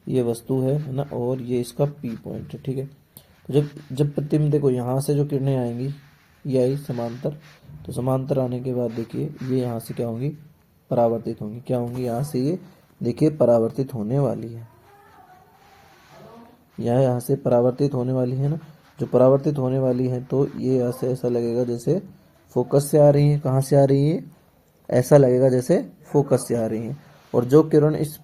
ये वस्तु है ना, और ये इसका पी पॉइंट है, ठीक है। तो जब प्रतिबिंब देखो यहाँ से जो किरणें आएंगी, ये आई समांतर, तो समांतर आने के बाद देखिए ये यहाँ से क्या होंगी, परावर्तित होंगी। क्या होंगी, यहाँ से ये देखिए परावर्तित होने वाली है, यहाँ से परावर्तित होने वाली है ना। जो परावर्तित होने वाली है तो ये यहाँ से ऐसा लगेगा जैसे फोकस से आ रही है। कहाँ से आ रही है, ऐसा लगेगा जैसे फोकस से आ रही है। और जो किरण इस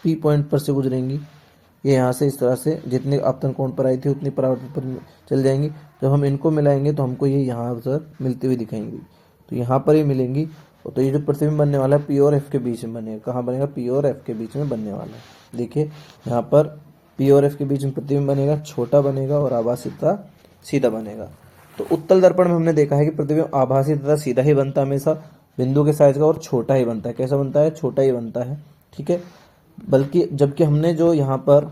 पी पॉइंट पर से गुजरेंगी, ये यहाँ से इस तरह से जितने आपतन कोण पर आई थी उतनी परावर्तित पर चल जाएंगी। जब हम इनको मिलाएंगे तो हमको ये यहाँ पर मिलती हुई दिखाएंगी, तो यहाँ पर ही मिलेंगी। तो ये जो प्रतिबिंब बनने वाला है पी और एफ के बीच में बनेगा। कहाँ बनेगा, पी और एफ के बीच में बनने वाला है। देखिए यहाँ पर पी और एफ के बीच में प्रतिबिंब बनेगा, छोटा बनेगा और आभासी तथा सीधा बनेगा। तो उत्तल दर्पण में हमने देखा है कि प्रतिबिंब आभासी तथा सीधा ही बनता है हमेशा, बिंदु के साइज का और छोटा ही बनता है। कैसा बनता है? छोटा ही बनता है, ठीक है। बल्कि जबकि हमने जो यहाँ पर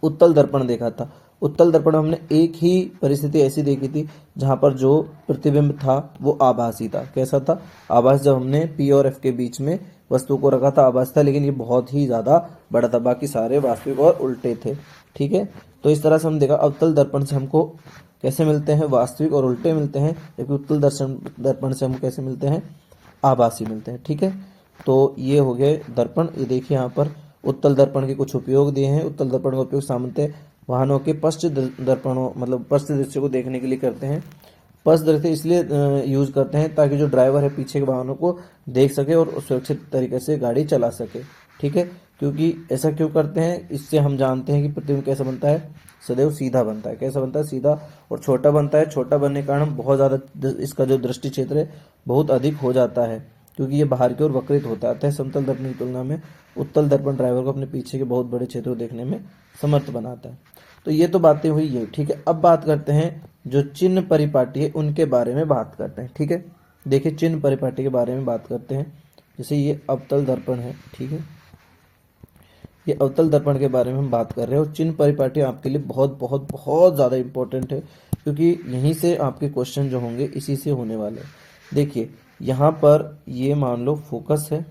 उत्तल दर्पण देखा था, उत्तल दर्पण में हमने एक ही परिस्थिति ऐसी देखी थी जहां पर जो प्रतिबिंब था वो आभासी था। कैसा था? आभास। जब हमने पी और एफ के बीच में वस्तु को रखा था आभास था, लेकिन ये बहुत ही ज्यादा बड़ा था, बाकी सारे वास्तविक और उल्टे थे, ठीक है। तो इस तरह से हम देखा अवतल दर्पण से हमको कैसे मिलते हैं? वास्तविक और उल्टे मिलते हैं, जबकि उत्तल दर्पण से हम कैसे मिलते हैं? आभासी मिलते हैं, ठीक है। तो ये हो गए दर्पण। ये देखिए यहाँ पर उत्तल दर्पण के कुछ उपयोग दिए हैं। उत्तल दर्पण का उपयोग सामान्यतः वाहनों के पश्च दर्पणों मतलब पश्च दृश्य को देखने के लिए करते हैं। पश्च दृश्य इसलिए यूज करते हैं ताकि जो ड्राइवर है पीछे के वाहनों को देख सके और सुरक्षित तरीके से गाड़ी चला सके, ठीक है। क्योंकि ऐसा क्यों करते हैं? इससे हम जानते हैं कि प्रतिबिंब कैसा बनता है? सदैव सीधा बनता है। कैसा बनता है? सीधा और छोटा बनता है। छोटा बनने के कारण बहुत ज़्यादा इसका जो दृष्टि क्षेत्र है बहुत अधिक हो जाता है, क्योंकि ये बाहर की ओर वक्रित होता है। अतः समतल दर्पण की तुलना में उत्तल दर्पण ड्राइवर को अपने पीछे के बहुत बड़े क्षेत्र को देखने में समर्थ बनाता है। तो ये तो बातें हुई ये, ठीक है। अब बात करते हैं जो चिन्ह परिपाटी है उनके बारे में बात करते हैं, ठीक है। देखिए चिन्ह परिपाटी के बारे में बात करते हैं। जैसे ये अवतल दर्पण है, ठीक है। ये अवतल दर्पण के बारे में हम बात कर रहे हैं और चिन्ह परिपाटी आपके लिए बहुत बहुत बहुत ज़्यादा इंपॉर्टेंट है, क्योंकि यहीं से आपके क्वेश्चन जो होंगे इसी से होने वाले हैं। देखिए यहाँ पर ये मान लो फोकस है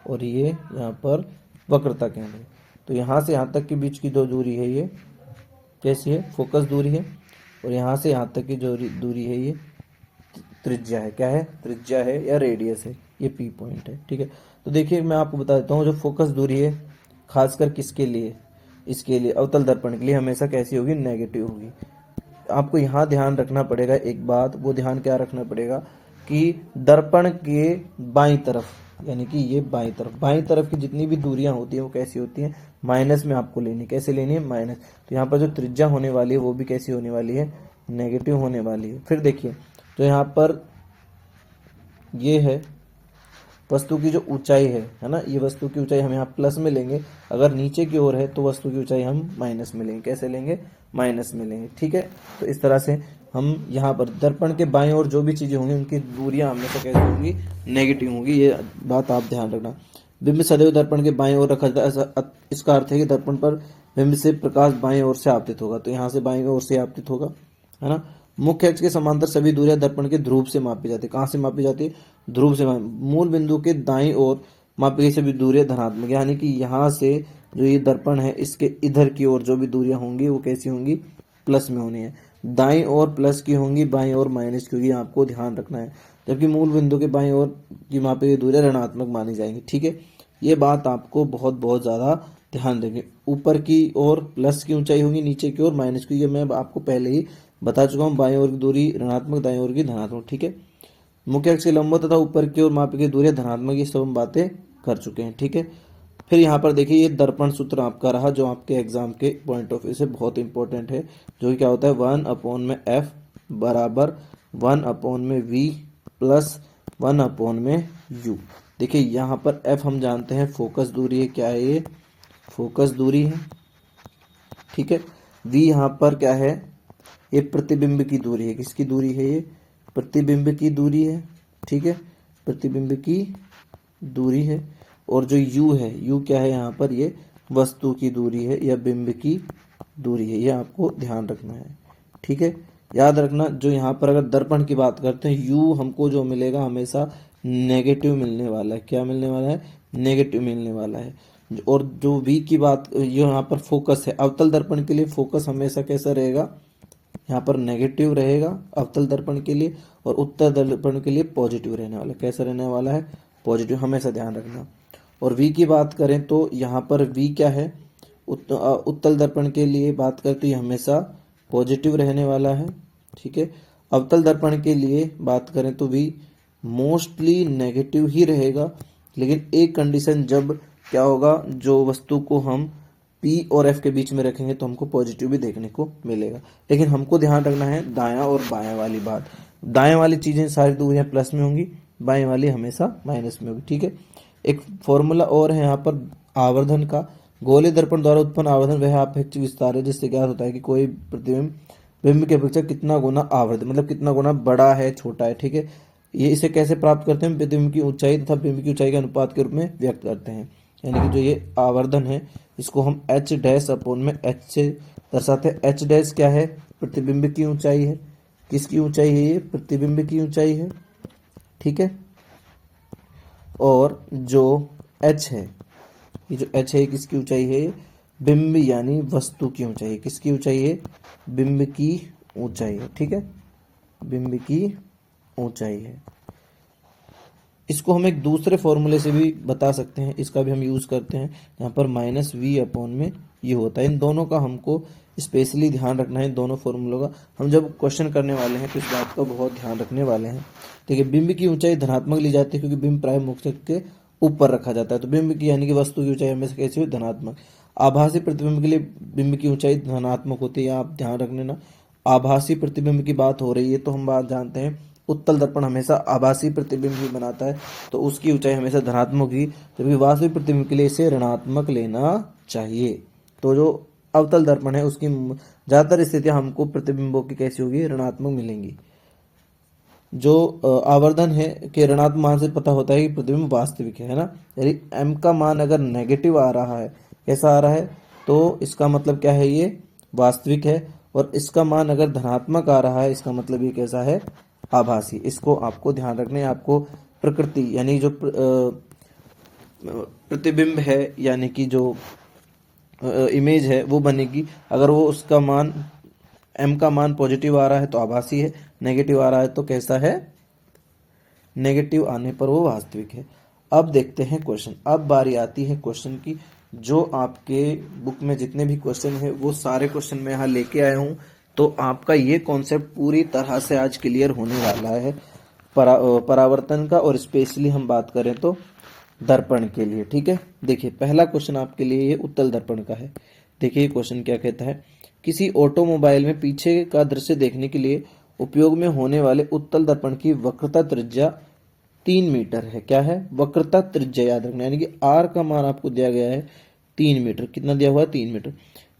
और ये यहाँ पर वक्रता केंद्र है। तो यहाँ से यहाँ तक के बीच की जो दूरी है ये कैसी है? फोकस दूरी है। और यहाँ से यहाँ तक की जो दूरी है ये त्रिज्या है। क्या है? त्रिज्या है या रेडियस है। ये पी पॉइंट है, ठीक है। तो देखिए मैं आपको बता देता हूँ जो फोकस दूरी है खासकर किसके लिए? इसके लिए अवतल दर्पण के लिए हमेशा कैसी होगी? नेगेटिव होगी। आपको यहाँ ध्यान रखना पड़ेगा एक बात, वो ध्यान क्या रखना पड़ेगा कि दर्पण के बाईं तरफ, यानी कि ये बाईं तरफ की जितनी भी दूरियां होती हैं वो कैसी होती हैं? माइनस में आपको लेनी। कैसे लेनी है? माइनस। तो यहाँ पर जो त्रिज्या होने वाली है वो भी कैसी होने वाली है? नेगेटिव होने वाली है। फिर देखिए जो यहाँ पर ये है वस्तु की जो ऊंचाई है ना, ये वस्तु की ऊंचाई हम यहाँ प्लस में लेंगे। अगर नीचे की ओर है तो वस्तु की ऊंचाई हम माइनस में लेंगे। कैसे लेंगे? माइनस में लेंगे, ठीक है। तो इस तरह से हम यहाँ पर दर्पण के बाएं ओर जो भी चीजें होंगी उनकी दूरियां हमेशा कैसे होंगी? नेगेटिव होंगी। ये बात आप ध्यान रखना। बिंब सदैव दर्पण के बाएं ओर रखा जाता है। इसका अर्थ है कि दर्पण पर बिंब से प्रकाश बाएं ओर से आपतित होगा, तो यहाँ से बाएं ओर से आपतित होगा, है ना। मुख्य अक्ष के समांतर सभी दूरियां दर्पण के ध्रुव से मापी जाती है। कहाँ से मापी जाती है? ध्रुव से। मूल बिंदु के दाईं ओर मापी गई सभी दूरियां धनात्मक, यानी कि यहाँ से जो ये दर्पण है इसके इधर की ओर जो भी दूरियां होंगी वो कैसी होंगी? प्लस में होनी है। दाईं ओर प्लस की होंगी, बाईं ओर माइनस की होगी, आपको ध्यान रखना है। जबकि मूल बिंदु के बाईं ओर की मापी गई दूरियां ऋणात्मक मानी जाएंगी, ठीक है। ये बात आपको बहुत बहुत ज्यादा ध्यान देंगे। ऊपर की ओर प्लस की ऊंचाई होगी, नीचे की ओर माइनस की। ये मैं आपको पहले ही बता चुका हूँ। बाईं ओर की दूरी ऋणात्मक, दाईं ओर की धनात्मक, ठीक है। मुख्य अक्ष के लंबवत तथा ऊपर की ओर मापी गई दूरियां धनात्मक, ये सब हम बातें कर चुके हैं, ठीक है। फिर यहाँ पर देखिए ये दर्पण सूत्र आपका रहा जो आपके एग्जाम के पॉइंट ऑफ व्यू से बहुत इंपॉर्टेंट है, जो कि क्या होता है? 1/f बराबर 1/v प्लस 1/u। देखिए यहाँ पर f हम जानते हैं फोकस दूरी है। क्या है ये? फोकस दूरी है, ठीक है। v यहाँ पर क्या है? ये प्रतिबिंब की दूरी है। किसकी दूरी है? ये प्रतिबिंब की दूरी है, ठीक है। प्रतिबिंब की दूरी है। और जो u है, u क्या है यहाँ पर? ये वस्तु की दूरी है या बिंब की दूरी है। ये आपको ध्यान रखना है, ठीक है। याद रखना जो यहाँ पर अगर दर्पण की बात करते हैं u हमको जो मिलेगा हमेशा नेगेटिव मिलने वाला है। क्या मिलने वाला है? नेगेटिव मिलने वाला है। और जो v की बात, ये यहाँ पर फोकस है। अवतल दर्पण के लिए फोकस हमेशा कैसा रहेगा? यहाँ पर नेगेटिव रहेगा अवतल दर्पण के लिए, और उत्तल दर्पण के लिए पॉजिटिव रहने वाला है। कैसा रहने वाला है? पॉजिटिव, हमेशा ध्यान रखना। और v की बात करें तो यहाँ पर v क्या है? उत्तल दर्पण के लिए बात करें तो ये हमेशा पॉजिटिव रहने वाला है, ठीक है। अवतल दर्पण के लिए बात करें तो v मोस्टली नेगेटिव ही रहेगा, लेकिन एक कंडीशन जब क्या होगा, जो वस्तु को हम P और F के बीच में रखेंगे तो हमको पॉजिटिव भी देखने को मिलेगा। लेकिन हमको ध्यान रखना है दायां और बायां वाली बात। दाएं वाली चीजें सारी दूरियां प्लस में होंगी, बाएं वाली हमेशा माइनस में होगी, ठीक है। एक फॉर्मूला और है यहाँ पर आवर्धन का। गोले दर्पण द्वारा उत्पन्न आवर्धन वह अपेक्षित विस्तार है जिससे ज्ञात होता है कि कोई प्रतिबिंब बिंब की अपेक्षा कितना गुना आवर्धन, मतलब कितना गुना बड़ा है, छोटा है, ठीक है। ये इसे कैसे प्राप्त करते हैं, प्रतिबिंब की ऊंचाई तथा बिंब की ऊंचाई के अनुपात के रूप में व्यक्त करते हैं। यानी कि जो ये आवर्धन है इसको हम एच डैश अपॉन में एच से दर्शाते हैं। एच डैश क्या है, प्रतिबिंब की ऊंचाई है। किसकी ऊंचाई है, ये प्रतिबिंब की ऊंचाई है, ठीक है। और जो एच है, ये जो एच है किसकी ऊंचाई है, बिंब यानी वस्तु की ऊंचाई है। किसकी ऊंचाई है, बिंब की ऊंचाई है, ठीक है, बिंब की ऊंचाई है। इसको हम एक दूसरे फॉर्मूले से भी बता सकते हैं, इसका भी हम यूज करते हैं, यहाँ पर माइनस वी अपॉन में ये होता है। इन दोनों का हमको स्पेशली ध्यान रखना है, इन दोनों फॉर्मूलों का हम जब क्वेश्चन करने वाले हैं तो इस बात का बहुत ध्यान रखने वाले हैं। देखिए बिंब की ऊंचाई धनात्मक ली जाती है क्योंकि बिंब प्राइम मुख्यक के ऊपर रखा जाता है, तो बिंब की यानी कि वस्तु की ऊंचाई हमेशा कैसी हुई, धनात्मक। आभासी प्रतिबिंब के लिए बिंब की ऊंचाई धनात्मक होती है, आप ध्यान रखने ना। आभासी प्रतिबिंब की बात हो रही है तो हम बात जानते हैं उत्तल दर्पण हमेशा आभासी प्रतिबिंब ही बनाता है, तो उसकी ऊंचाई हमेशा धनात्मक ही, जबकि वास्तविक प्रतिबिंब के लिए इसे ऋणात्मक लेना चाहिए। तो जो अवतल दर्पण है उसकी ज्यादातर स्थितियां हमको प्रतिबिंबों की कैसी होगी, ऋणात्मक मिलेंगी। जो आवर्धन है कि ऋणात्मक मान से पता होता है कि प्रतिबिंब वास्तविक है ना। यदि m का मान अगर नेगेटिव आ रहा है, कैसा आ रहा है, तो इसका मतलब क्या है, ये वास्तविक है। और इसका मान अगर धनात्मक आ रहा है, इसका मतलब ये कैसा है, आभासी। इसको आपको ध्यान रखना है। आपको प्रकृति यानी जो प्रतिबिंब है यानी कि जो इमेज है वो बनेगी, अगर वो उसका मान m का मान पॉजिटिव आ रहा है तो आभासी है, नेगेटिव आ रहा है तो कैसा है, नेगेटिव आने पर वो वास्तविक है। अब देखते हैं क्वेश्चन। अब बारी आती है क्वेश्चन की। जो आपके बुक में जितने भी क्वेश्चन है वो सारे क्वेश्चन मैं यहाँ लेके आया हूँ, तो आपका ये कॉन्सेप्ट पूरी तरह से आज क्लियर होने वाला है परावर्तन का, और स्पेशली हम बात करें तो दर्पण के लिए, ठीक है। देखिए पहला क्वेश्चन आपके लिए ये उत्तल दर्पण का है। देखिए क्वेश्चन क्या कहता है, किसी ऑटोमोबाइल में पीछे का दृश्य देखने के लिए उपयोग में होने वाले उत्तल दर्पण की वक्रता त्रिज्या 3 मीटर है। क्या है, वक्रता त्रिज्या याद रखना, यानी कि आर का मान आपको दिया गया है 3 मीटर। कितना दिया हुआ है, 3 मीटर।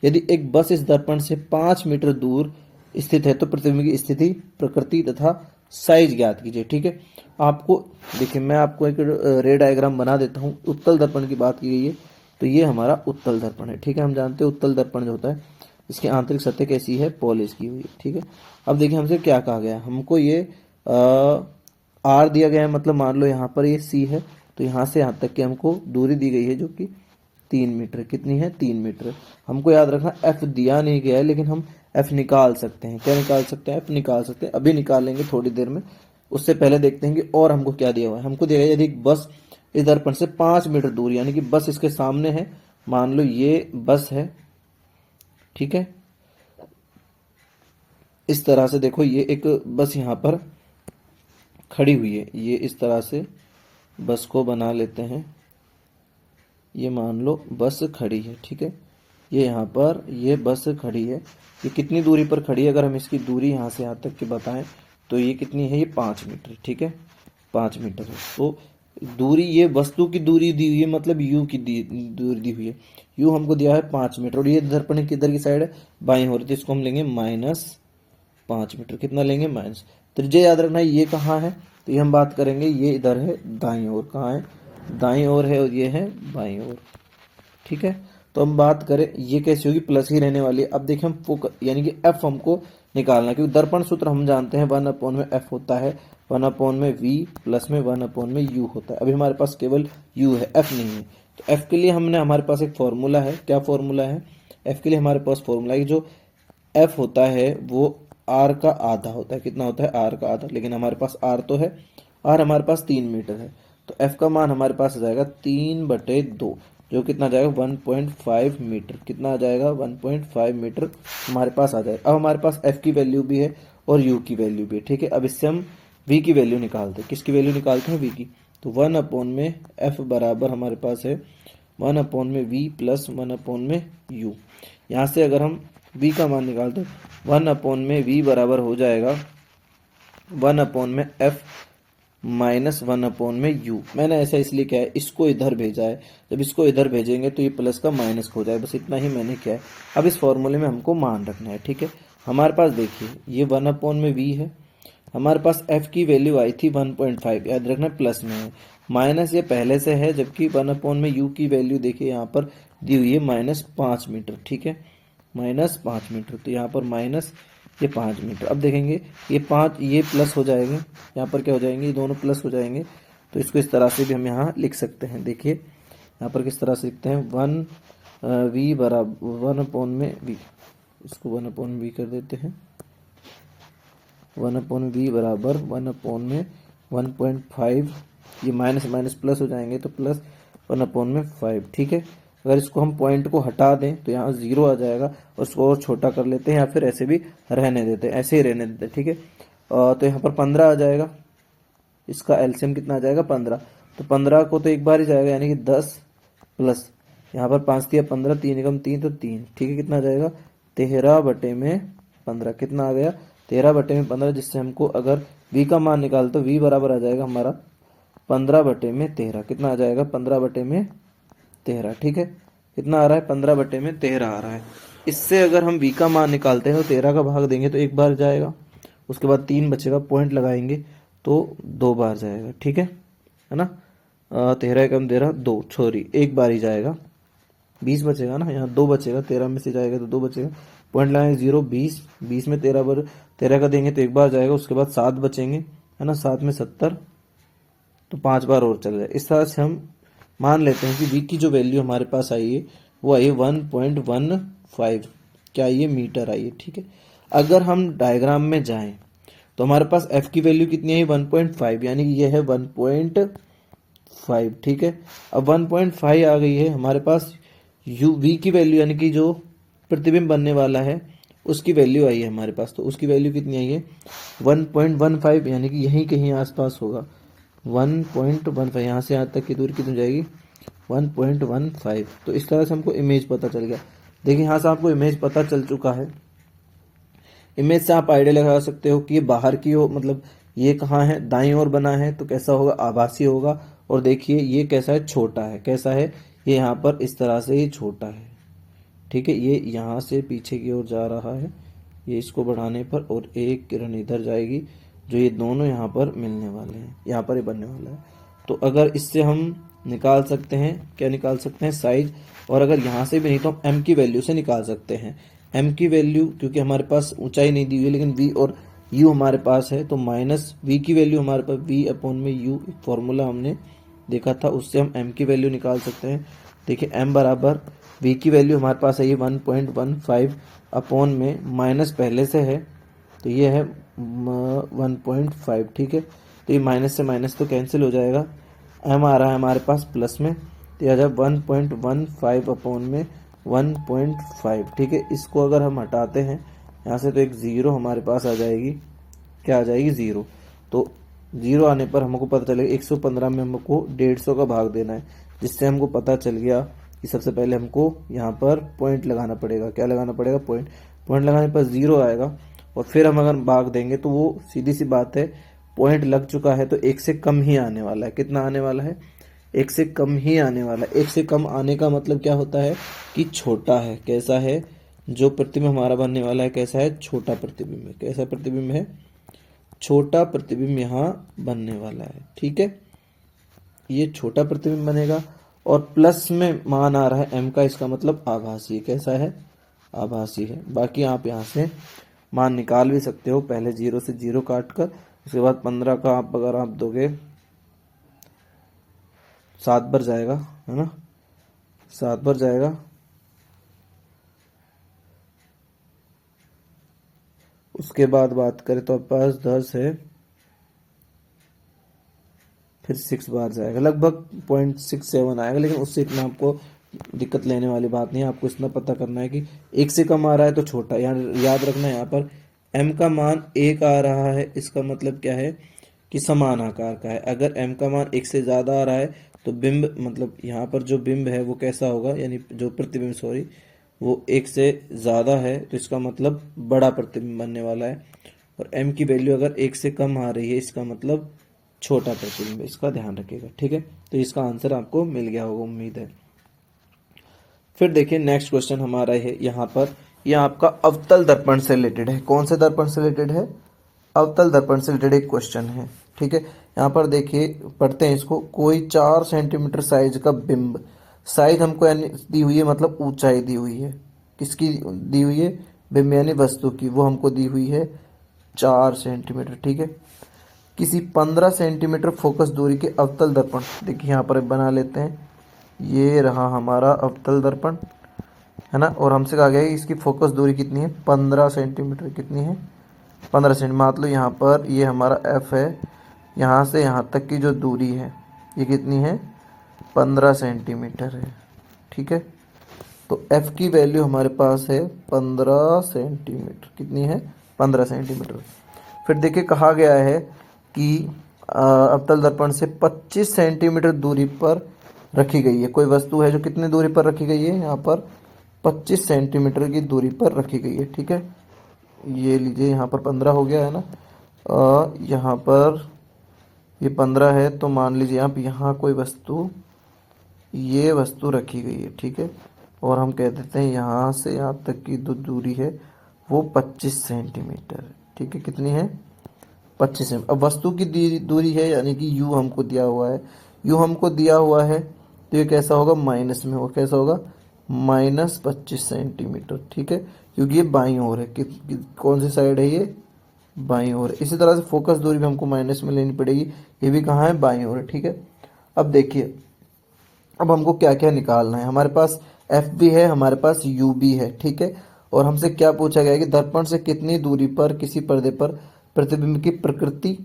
यदि एक बस इस दर्पण से 5 मीटर दूर स्थित है तो प्रतिबिंब की स्थिति, प्रकृति तथा साइज ज्ञात कीजिए, ठीक है। आपको देखिए मैं आपको एक रे डायग्राम बना देता हूँ। उत्तल दर्पण की बात की गई है तो ये हमारा उत्तल दर्पण है, ठीक है। हम जानते हैं उत्तल दर्पण जो होता है इसकी आंतरिक सतह कैसी है, पॉलिश की हुई है, ठीक है। अब देखिए हमसे क्या कहा गया, हमको ये आर दिया गया है, मतलब मान लो यहाँ पर ये सी है, तो यहाँ से यहाँ तक की हमको दूरी दी गई है जो कि 3 मीटर। कितनी है, 3 मीटर। हमको याद रखना एफ दिया नहीं गया है, लेकिन हम एफ निकाल सकते हैं। क्या निकाल सकते हैं, एफ निकाल सकते हैं। अभी निकालेंगे थोड़ी देर में, उससे पहले देखते हैं कि और हमको क्या दिया हुआ है। हमको दिया गया यदि बस इस दर्पण से 5 मीटर दूर, यानी कि बस इसके सामने है, मान लो ये बस है, ठीक है। इस तरह से देखो ये एक बस यहाँ पर खड़ी हुई है, ये इस तरह से बस को बना लेते हैं। ये मान लो बस खड़ी है, ठीक है। ये यहाँ पर ये बस खड़ी है, ये कितनी दूरी पर खड़ी है, अगर हम इसकी दूरी यहाँ से यहाँ तक की बताएं तो ये कितनी है, ये 5 मीटर, ठीक है, 5 मीटर है। तो दूरी, ये वस्तु की दूरी दी हुई है, मतलब यू की दूरी दी हुई है। यू हमको दिया है 5 मीटर, और ये दर्पण किधर की साइड है, बाईं ओर, तो इसको हम लेंगे -5 मीटर। कितना लेंगे, माइनस। त्रिज्या याद रखना है ये कहाँ है, तो ये हम बात करेंगे, ये इधर है दाईं ओर। कहाँ है, दाईं ओर है, और ये है बाईं ओर, ठीक है। तो हम बात करें ये कैसी होगी, प्लस ही रहने वाली है। अब देखिए हम फोकस यानी कि एफ हमको निकालना है, क्योंकि दर्पण सूत्र हम जानते हैं 1 में एफ होता है, 1 में वी प्लस में 1 में यू होता है। अभी हमारे पास केवल यू है, एफ नहीं है। तो एफ के लिए हमने, हमारे पास एक फॉर्मूला है। क्या फॉर्मूला है, एफ के लिए हमारे पास फॉर्मूला है, जो एफ होता है वो आर का आधा होता है। कितना होता है, आर का आधा। लेकिन हमारे पास आर तो है, आर हमारे पास 3 मीटर है, तो एफ का मान हमारे पास आ जाएगा 3/2, जो कितना आ जाएगा, 1.5 मीटर। कितना आ जाएगा, 1.5 मीटर हमारे पास आ जाएगा। अब हमारे पास एफ की वैल्यू भी है और यू की वैल्यू भी है, ठीक है। अब इससे हम वी की वैल्यू निकालते हैं। किसकी वैल्यू निकालते हैं, वी की। तो 1 में एफ बराबर हमारे पास है 1 में वी प्लस 1 में यू। यहाँ से अगर हम v का मान निकालते हैं, 1 में v बराबर हो जाएगा 1 में f माइनस 1 में u। मैंने ऐसा इसलिए किया है, इसको इधर भेजा है, जब इसको इधर भेजेंगे तो ये प्लस का माइनस हो जाए, बस इतना ही मैंने किया है। अब इस फॉर्मूले में हमको मान रखना है, ठीक है। हमारे पास देखिए ये 1 में v है, हमारे पास f की वैल्यू आई थी 1.5, याद रखना प्लस में है, माइनस ये पहले से है, जबकि 1 में u की वैल्यू देखिए यहाँ पर दी हुई है -5 मीटर, ठीक है, -5 मीटर, तो यहाँ पर माइनस ये 5 मीटर। अब देखेंगे ये 5 ये प्लस हो जाएंगे, यहाँ पर क्या हो जाएंगे, ये दोनों प्लस हो जाएंगे, तो इसको इस तरह से भी हम यहाँ लिख सकते हैं। देखिए यहाँ पर किस तरह से लिखते हैं, 1v बराबर 1/v, इसको 1/v कर देते हैं, 1/v बराबर 1/1.5, ये माइनस माइनस प्लस हो जाएंगे तो प्लस 1/5, ठीक है। अगर इसको हम पॉइंट को हटा दें तो यहाँ 0 आ जाएगा, और उसको और छोटा कर लेते हैं या फिर ऐसे भी रहने देते हैं, ऐसे ही रहने देते हैं, ठीक है। तो यहाँ पर 15 आ जाएगा, इसका एलसीएम कितना आ जाएगा 15, तो 15 को तो एक बार ही जाएगा, यानी कि 10 प्लस यहाँ पर 5 दिया 15, 3 एकम 3 तो 3, ठीक है, कितना आ जाएगा 13/15, कितना आ गया 13/15, जिससे हमको अगर v का मान निकाल तो v बराबर आ जाएगा हमारा 15/13, कितना आ जाएगा 15/13, ठीक है, कितना आ रहा है 15/13 आ रहा है। इससे अगर हम v का मान निकालते हैं तो 13 का भाग देंगे तो एक बार जाएगा, उसके बाद 3 बचेगा, पॉइंट लगाएंगे तो 2 बार जाएगा, ठीक है ना। 13 एकम 13 2, छोरी एक बार ही जाएगा, 20 बचेगा ना, यहाँ 2 बचेगा, 13 में से जाएगा तो 2 बचेगा, पॉइंट लगाएंगे 0, 20, 20 में 13 का देंगे तो एक बार जाएगा, उसके बाद 7 बचेंगे, है ना, 7 में 70, तो 5 बार और चल जाए। इस तरह से हम मान लेते हैं कि v की जो वैल्यू हमारे पास आई है वो आई है 1.15, क्या आई है मीटर आई है, ठीक है। अगर हम डायग्राम में जाएं तो हमारे पास f की वैल्यू कितनी है 1.5, यानी कि ये है 1.5, ठीक है। अब 1.5 आ गई है हमारे पास, v की वैल्यू यानी कि जो प्रतिबिंब बनने वाला है उसकी वैल्यू आई है हमारे पास, तो उसकी वैल्यू कितनी आई है 1.15, यानी कि यहीं कहीं आसपास होगा 1.15, यहाँ से यहाँ तक की दूरी कितनी जाएगी 1.15। तो इस तरह से हमको इमेज पता चल गया। देखिए यहाँ से आपको इमेज पता चल चुका है, इमेज से आप आइडिया लगा सकते हो कि ये बाहर की हो, मतलब ये कहाँ है, दाईं ओर बना है तो कैसा होगा आभासी होगा, और देखिए ये कैसा है छोटा है, कैसा है ये यहाँ पर इस तरह से ये छोटा है, ठीक है, ये यहाँ से पीछे की ओर जा रहा है, ये इसको बढ़ाने पर और एक किरण इधर जाएगी, जो ये दोनों यहाँ पर मिलने वाले हैं, यहाँ पर ये बनने वाला है। तो अगर इससे हम निकाल सकते हैं, क्या निकाल सकते हैं साइज, और अगर यहाँ से भी नहीं तो हम m की वैल्यू से निकाल सकते हैं। m की वैल्यू क्योंकि हमारे पास ऊंचाई नहीं दी हुई है लेकिन v और u हमारे पास है, तो माइनस v की वैल्यू हमारे पास v/u, फॉर्मूला हमने देखा था, उससे हम m की वैल्यू निकाल सकते हैं। देखिए m बराबर v की वैल्यू हमारे पास है ये 1.15 अपॉन में माइनस पहले से है तो ये है 1.5, ठीक है। तो ये माइनस से माइनस तो कैंसिल हो जाएगा, m आ रहा है हमारे पास प्लस में, तो यह 1.15 अपॉन में 1.5, ठीक है। इसको अगर हम हटाते हैं यहाँ से तो एक 0 हमारे पास आ जाएगी, क्या आ जाएगी 0, तो 0 आने पर हमको पता चलेगा 115 में हमको 150 का भाग देना है, जिससे हमको पता चल गया कि सबसे पहले हमको यहाँ पर पॉइंट लगाना पड़ेगा, क्या लगाना पड़ेगा पॉइंट, पॉइंट लगाने पर 0 आएगा, और फिर हम अगर भाग देंगे तो वो सीधी सी बात है पॉइंट लग चुका है तो 1 से कम ही आने वाला है, कितना आने वाला है 1 से कम ही आने वाला है। 1 से कम आने का मतलब क्या होता है कि छोटा है, कैसा है जो प्रतिबिंब हमारा बनने वाला है, कैसा है छोटा प्रतिबिंब है, कैसा प्रतिबिंब है छोटा प्रतिबिंब यहाँ बनने वाला है, ठीक है, ये छोटा प्रतिबिंब बनेगा। और प्लस में मान आ रहा है m का, इसका मतलब आभासी, कैसा है आभासी है। बाकी आप यहाँ से मान निकाल भी सकते हो, पहले 0 से 0 काट कर, उसके बाद 15 का आप अगर आप दोगे 7 बार जाएगा, है ना, 7 बार जाएगा, उसके बाद बात करें तो आपके पास 10 है, फिर 6 बार जाएगा, लगभग 0.67 आएगा, लेकिन उससे इतना आपको दिक्कत लेने वाली बात नहीं है। आपको इतना पता करना है कि 1 से कम आ रहा है तो छोटा, याद रखना है यहाँ पर m का मान 1 आ रहा है, इसका मतलब क्या है कि समान आकार का है। अगर m का मान 1 से ज़्यादा आ रहा है तो बिंब, मतलब यहाँ पर जो बिंब है वो कैसा होगा, यानी जो प्रतिबिंब सॉरी वो 1 से ज़्यादा है, तो इसका मतलब बड़ा प्रतिबिंब बनने वाला है। और m की वैल्यू अगर 1 से कम आ रही है इसका मतलब छोटा प्रतिबिंब, इसका ध्यान रखिएगा, ठीक है। तो इसका आंसर आपको मिल गया होगा, उम्मीद है। फिर देखिए नेक्स्ट क्वेश्चन हमारा है यहाँ पर, यह आपका अवतल दर्पण से रिलेटेड है। कौन से दर्पण से रिलेटेड है, अवतल दर्पण से रिलेटेड एक क्वेश्चन है। ठीक है, यहाँ पर देखिए, पढ़ते हैं इसको। कोई 4 सेंटीमीटर साइज का बिंब, साइज हमको यानी दी हुई है, मतलब ऊंचाई दी हुई है। किसकी दी हुई है? बिंब यानी वस्तु की, वो हमको दी हुई है 4 सेंटीमीटर। ठीक है, किसी 15 सेंटीमीटर फोकस दूरी के अवतल दर्पण, देखिए यहाँ पर बना लेते हैं, ये रहा हमारा अवतल दर्पण, है ना। और हमसे कहा गया है कि इसकी फोकस दूरी कितनी है? 15 सेंटीमीटर। कितनी है? 15 सेंटीमीटर। मान लो यहाँ पर ये हमारा एफ है, यहाँ से यहाँ तक की जो दूरी है ये कितनी है? 15 सेंटीमीटर है। ठीक है, तो एफ की वैल्यू हमारे पास है 15 सेंटीमीटर। कितनी है? 15 सेंटीमीटर। फिर देखिए कहा गया है कि अवतल दर्पण से 25 सेंटीमीटर दूरी पर रखी गई है। कोई वस्तु है जो कितनी दूरी पर रखी गई है? यहाँ पर 25 सेंटीमीटर की दूरी पर रखी गई है। ठीक है, ये लीजिए, यहाँ पर 15 हो गया है ना, यहाँ पर ये 15 है, तो मान लीजिए आप यहाँ कोई वस्तु, ये वस्तु रखी गई है। ठीक है, और हम कह देते हैं यहाँ से यहाँ तक की जो दूरी है वो 25 सेंटीमीटर है। ठीक है, कितनी है? 25 सेंटीमीटर। अब वस्तु की दूरी है, यानी कि यू हमको दिया हुआ है, यू हमको दिया हुआ है, तो ये कैसा होगा? माइनस में होगा। कैसा होगा? -25 सेंटीमीटर। ठीक है, क्योंकि ये बाईं ओर है। कौन सी साइड है ये? बाईं ओर। इसी तरह से फोकस दूरी भी हमको माइनस में लेनी पड़ेगी, ये भी कहाँ है? बाईं ओर है। ठीक है, अब देखिए, अब हमको क्या क्या निकालना है। हमारे पास एफ भी है, हमारे पास यू भी है। ठीक है, और हमसे क्या पूछा गया है कि दर्पण से कितनी दूरी पर किसी पर्दे पर प्रतिबिंब की प्रकृति,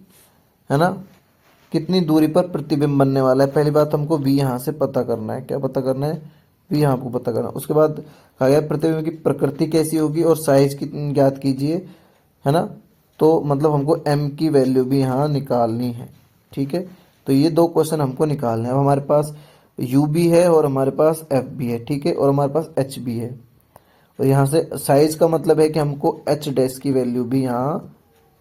है ना, कितनी दूरी पर प्रतिबिंब बनने वाला है। पहली बात हमको वी यहाँ से पता करना है। क्या पता करना है? वी यहाँ को पता करना है। उसके बाद कहा गया प्रतिबिंब की प्रकृति कैसी होगी और साइज कितनी ज्ञात कीजिए, है ना। तो मतलब हमको एम की वैल्यू भी यहाँ निकालनी है। ठीक है, तो ये 2 क्वेश्चन हमको निकालने हैं। अब हमारे पास यू भी है और हमारे पास एफ भी है। ठीक है, और हमारे पास एच भी है, और यहाँ से साइज का मतलब है कि हमको एच डैश की वैल्यू भी यहाँ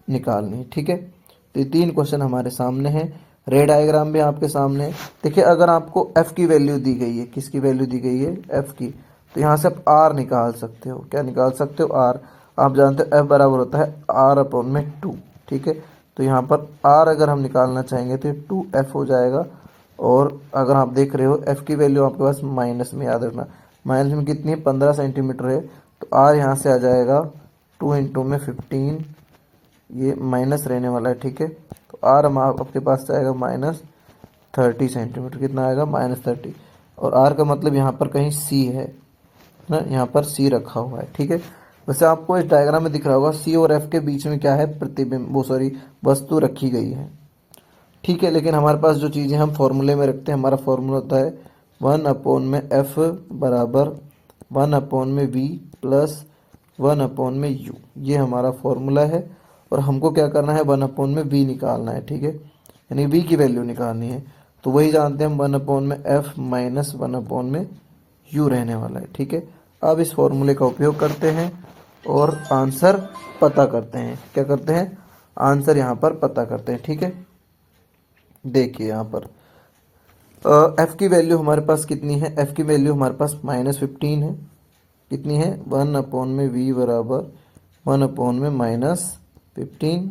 निकालनी है। ठीक है, तो ये 3 क्वेश्चन हमारे सामने हैं। रे डायग्राम भी आपके सामने है। देखिए, अगर आपको एफ की वैल्यू दी गई है, किसकी वैल्यू दी गई है? एफ की, तो यहाँ से आप आर निकाल सकते हो। क्या निकाल सकते हो? आर। आप जानते हो एफ बराबर होता है R/2। ठीक है, तो यहाँ पर आर अगर हम निकालना चाहेंगे तो 2F हो जाएगा। और अगर आप देख रहे हो एफ की वैल्यू आपके पास माइनस में, याद रखना माइनस में कितनी है? 15 सेंटीमीटर है, तो आर यहाँ से आ जाएगा 2 इंटू में 15, ये माइनस रहने वाला है। ठीक है, तो आर हम आपके पास आएगा -30 सेंटीमीटर। कितना आएगा? -30। और आर का मतलब यहाँ पर कहीं सी है ना, यहाँ पर सी रखा हुआ है। ठीक है, वैसे आपको इस डायग्राम में दिख रहा होगा सी और एफ के बीच में क्या है? प्रतिबिंब, वो सॉरी, वस्तु रखी गई है। ठीक है, लेकिन हमारे पास जो चीज़ें हम फॉर्मूले में रखते हैं, हमारा फॉर्मूला होता है 1/f बराबर 1/v प्लस 1/u। ये हमारा फॉर्मूला है, और हमको क्या करना है? 1/v निकालना है। ठीक है, यानी v की वैल्यू निकालनी है, तो वही जानते हैं हम 1/f माइनस 1/u रहने वाला है। ठीक है, अब इस फॉर्मूले का उपयोग करते हैं और आंसर पता करते हैं। क्या करते हैं? आंसर यहाँ पर पता करते हैं। ठीक है, देखिए यहाँ पर एफ की वैल्यू हमारे पास कितनी है? एफ की वैल्यू हमारे पास -15 है। कितनी है? 1/v बराबर 1/-15।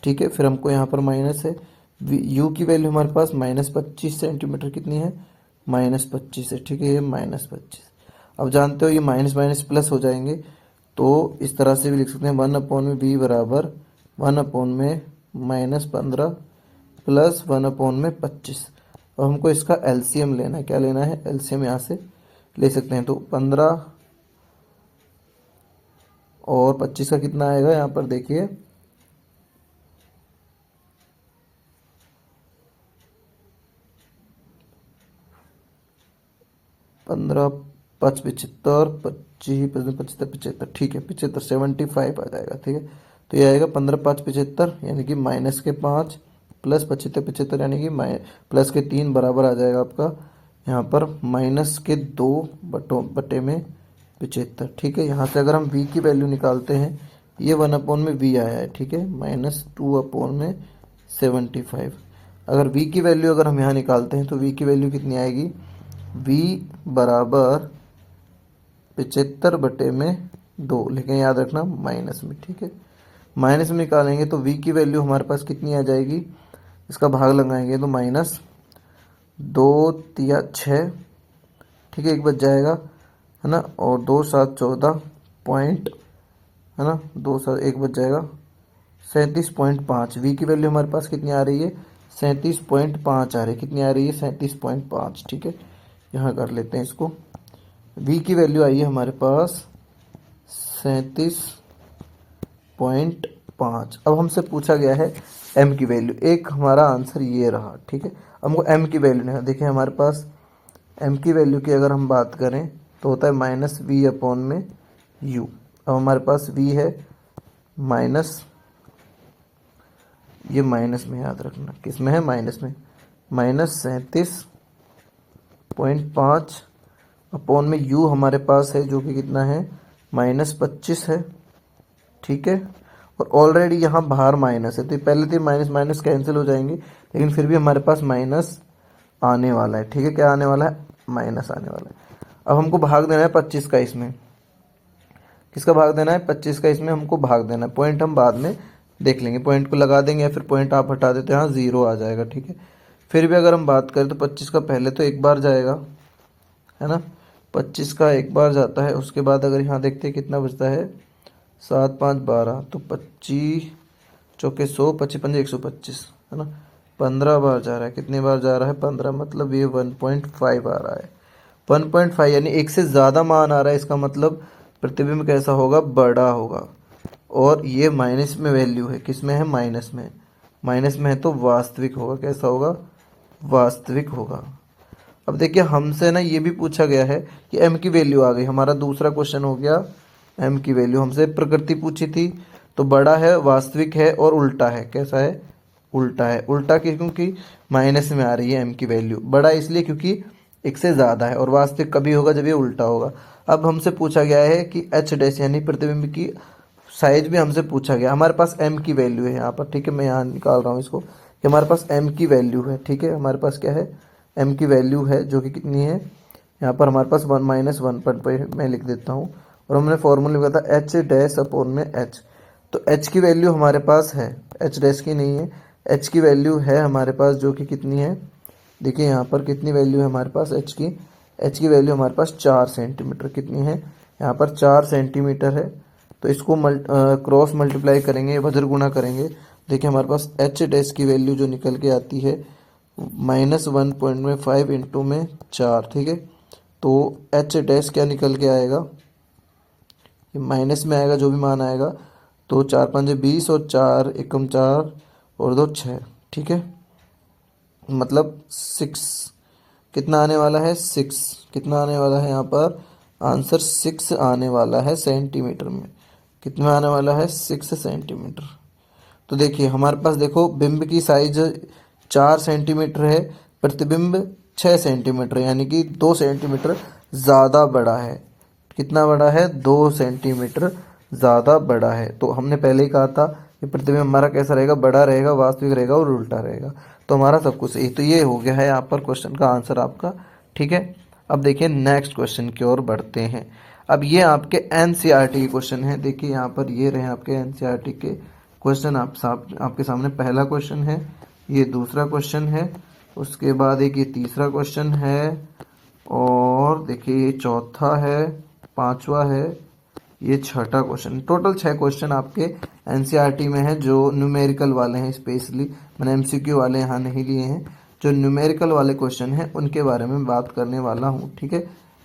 ठीक है, फिर हमको यहाँ पर माइनस है। यू की वैल्यू हमारे पास -25 सेंटीमीटर। कितनी है? -25 है। ठीक है, ये -25। अब जानते हो ये माइनस माइनस प्लस हो जाएंगे, तो इस तरह से भी लिख सकते हैं 1/v बराबर 1/-15 प्लस 1/25। अब हमको इसका एलसीएम लेना है। क्या लेना है? एलसीएम यहाँ से ले सकते हैं, तो 15 और 25 का कितना आएगा? यहाँ पर देखिए 15 5 75 25 75 75। ठीक है, 75 75 आ जाएगा। ठीक है, तो ये आएगा 15 5 75, यानी कि -5 प्लस 75 75, यानी कि प्लस के 3 बराबर आ जाएगा आपका यहाँ पर -2/75। ठीक है, यहाँ से अगर हम v की वैल्यू निकालते हैं, ये 1/v आया है। ठीक है, -2/75। अगर v की वैल्यू अगर हम यहाँ निकालते हैं तो v की वैल्यू कितनी आएगी? v बराबर 75/2, लेकिन याद रखना माइनस में। ठीक है, माइनस में निकालेंगे तो v की वैल्यू हमारे पास कितनी आ जाएगी, इसका भाग लगाएंगे तो माइनस 2 तिया 6, ठीक है, एक बच जाएगा, है ना, और 2 7 14 पॉइंट, है ना, 2 7 एक बच जाएगा 37.5। वी की वैल्यू हमारे पास कितनी आ रही है, 37.5 आ रही है, कितनी आ रही है 37.5, ठीक है, यहाँ कर लेते हैं इसको। वी की वैल्यू आई है हमारे पास 37.5। अब हमसे पूछा गया है एम की वैल्यू, एक हमारा आंसर ये रहा, ठीक है। हमको एम की वैल्यू नहीं, देखिए हमारे पास एम की वैल्यू की अगर हम बात करें तो होता है माइनस वी अपॉन में यू। अब हमारे पास वी है माइनस, ये माइनस में याद रखना, किस में है, माइनस में, माइनस 37.5 अपॉन में यू हमारे पास है जो कि कितना है, -25 है, ठीक है। और ऑलरेडी यहाँ बाहर माइनस है तो पहले तो माइनस माइनस कैंसिल हो जाएंगे, लेकिन फिर भी हमारे पास माइनस आने वाला है, ठीक है, क्या आने वाला है, माइनस आने वाला है। अब हमको भाग देना है 25 का, इसमें किसका भाग देना है, 25 का, इसमें हमको भाग देना है। पॉइंट हम बाद में देख लेंगे, पॉइंट को लगा देंगे या फिर पॉइंट आप हटा देते हैं, यहाँ 0 आ जाएगा, ठीक है। फिर भी अगर हम बात करें तो 25 का पहले तो एक बार जाएगा, है ना, 25 का एक बार जाता है, उसके बाद अगर यहाँ देखते हैं कितना बचता है, 7 5 12, तो 25 चौके 100, 25 पंजे 125, है ना, 15 बार जा रहा है, कितनी बार जा रहा है, 15, मतलब ये 1.5 आ रहा है, 1.5 यानी एक से ज़्यादा मान आ रहा है, इसका मतलब प्रतिबिंब कैसा होगा, बड़ा होगा। और ये माइनस में वैल्यू है, किस में है, माइनस में, माइनस में है तो वास्तविक होगा, कैसा होगा, वास्तविक होगा। अब देखिए हमसे ना ये भी पूछा गया है कि एम की वैल्यू आ गई, हमारा दूसरा क्वेश्चन हो गया, एम की वैल्यू हमसे प्रकृति पूछी थी, तो बड़ा है, वास्तविक है और उल्टा है, कैसा है, उल्टा है। उल्टा क्योंकि माइनस में आ रही है एम की वैल्यू, बड़ा इसलिए क्योंकि एक से ज़्यादा है, और वास्तविक कभी होगा जब ये उल्टा होगा। अब हमसे पूछा गया है कि एच डैश यानी प्रतिबिंब की साइज भी हमसे पूछा गया, हमारे पास एम की वैल्यू है यहाँ पर, ठीक है, मैं यहाँ निकाल रहा हूँ इसको कि हमारे पास एम की वैल्यू है, ठीक है, हमारे पास क्या है, एम की वैल्यू है जो कि कितनी है, यहाँ पर हमारे पास 1 - 1 मैं लिख देता हूँ, और हमने फॉर्मूला लिखा था एच डैश अपॉन में एच। तो एच की वैल्यू हमारे पास है, एच डैश की नहीं है, एच की वैल्यू है हमारे पास जो कि कितनी है, देखिए यहाँ पर कितनी वैल्यू है हमारे पास एच की, एच की वैल्यू हमारे पास 4 सेंटीमीटर, कितनी है, यहाँ पर 4 सेंटीमीटर है। तो इसको क्रॉस मल्टीप्लाई करेंगे, वज्र गुणा करेंगे, देखिए हमारे पास एच डैश की वैल्यू जो निकल के आती है -1.5 इंटू में 4, ठीक है। तो एच डैश क्या निकल के आएगा, ये माइनस में आएगा जो भी मान आएगा, तो 4 5 20 और 4 एकम 4 और 2 6, ठीक है, मतलब 6, कितना आने वाला है, 6, कितना आने वाला है, यहाँ पर आंसर 6 आने वाला है सेंटीमीटर में, कितना आने वाला है, 6 सेंटीमीटर। तो देखिए हमारे पास देखो बिंब की साइज 4 सेंटीमीटर है, प्रतिबिंब 6 सेंटीमीटर, यानी कि 2 सेंटीमीटर ज़्यादा बड़ा है, कितना बड़ा है, 2 सेंटीमीटर ज़्यादा बड़ा है। तो हमने पहले ही कहा था कि प्रतिबिंब हमारा कैसा रहेगा, बड़ा रहेगा, वास्तविक रहेगा और उल्टा रहेगा, तो हमारा सब कुछ सही। तो ये हो गया है यहाँ पर क्वेश्चन का आंसर आपका, ठीक है। अब देखिए नेक्स्ट क्वेश्चन की ओर बढ़ते हैं। अब ये आपके एनसीईआरटी के क्वेश्चन है, देखिए यहाँ पर ये रहे आपके एनसीईआरटी के क्वेश्चन, आपके सामने पहला क्वेश्चन है, ये दूसरा क्वेश्चन है, उसके बाद एक ये तीसरा क्वेश्चन है, और देखिए ये चौथा है, पांचवा है, ये छठा क्वेश्चन। टोटल 6 क्वेश्चन आपके एनसीईआरटी में है जो न्यूमेरिकल वाले हैं, स्पेशली मैंने एमसीक्यू वाले यहाँ नहीं लिए हैं, जो न्यूमेरिकल वाले क्वेश्चन हैं उनके बारे में बात करने वाला हूँ, ठीक है।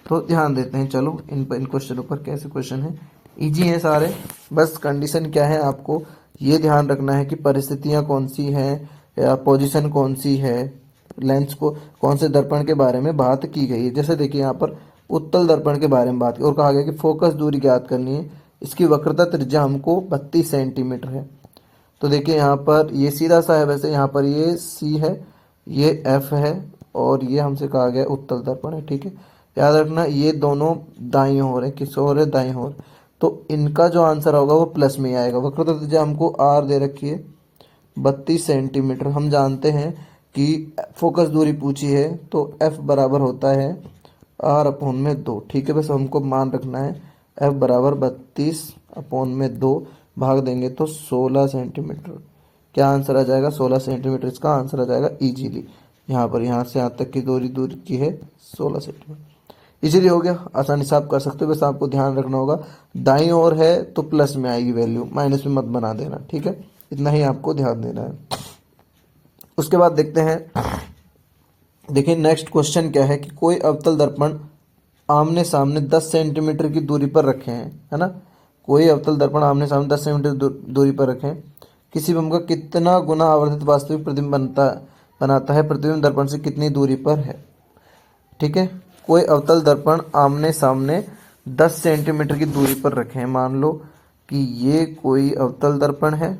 तो ध्यान देते हैं, चलो इन क्वेश्चनों पर कैसे क्वेश्चन है, इजी हैं सारे, बस कंडीशन क्या है आपको ये ध्यान रखना है कि परिस्थितियाँ कौन सी हैं या पोजीशन कौन सी है, लेंस को कौन से दर्पण के बारे में बात की गई है। जैसे देखिए यहाँ पर उत्तल दर्पण के बारे में बात की और कहा गया कि फोकस दूरी ज्ञात करनी है, इसकी वक्रता त्रिज्या हमको 32 सेंटीमीटर है। तो देखिए यहाँ पर ये सीधा सा है, वैसे यहाँ पर ये सी है, ये एफ है, और ये हमसे कहा गया उत्तल दर्पण है, ठीक है। याद रखना ये दोनों दाईं ओर है, किस ओर है, दाईं ओर, तो इनका जो आंसर होगा वो प्लस में ही आएगा। वक्रता त्रिज्या हमको आर दे रखी है 32 सेंटीमीटर, हम जानते हैं कि फोकस दूरी पूछी है तो एफ बराबर होता है आर अपॉन में 2, ठीक है, बस हमको मान रखना है एफ बराबर 32 अपॉन में 2, भाग देंगे तो 16 सेंटीमीटर। क्या आंसर आ जाएगा? 16 सेंटीमीटर इसका आंसर आ जाएगा इजीली। यहाँ पर यहाँ से यहाँ तक की दूरी की है 16 सेंटीमीटर। इजीली हो गया, आसानी से आप कर सकते हो। बस आपको ध्यान रखना होगा दाईं ओर है तो प्लस में आएगी वैल्यू, माइनस में मत बना देना, ठीक है? इतना ही आपको ध्यान देना है। उसके बाद देखते हैं, देखिए नेक्स्ट क्वेश्चन क्या है कि कोई अवतल दर्पण आमने सामने 10 सेंटीमीटर की दूरी पर रखे हैं, है ना? कोई अवतल दर्पण आमने सामने 10 सेंटीमीटर दूरी पर रखें। किसी बिंब का कितना गुना आवर्धित वास्तविक प्रतिबिंब बनाता है, प्रतिबिंब दर्पण से कितनी दूरी पर है? ठीक है, कोई अवतल दर्पण आमने सामने 10 सेंटीमीटर की दूरी पर रखें। मान लो कि ये कोई अवतल दर्पण है,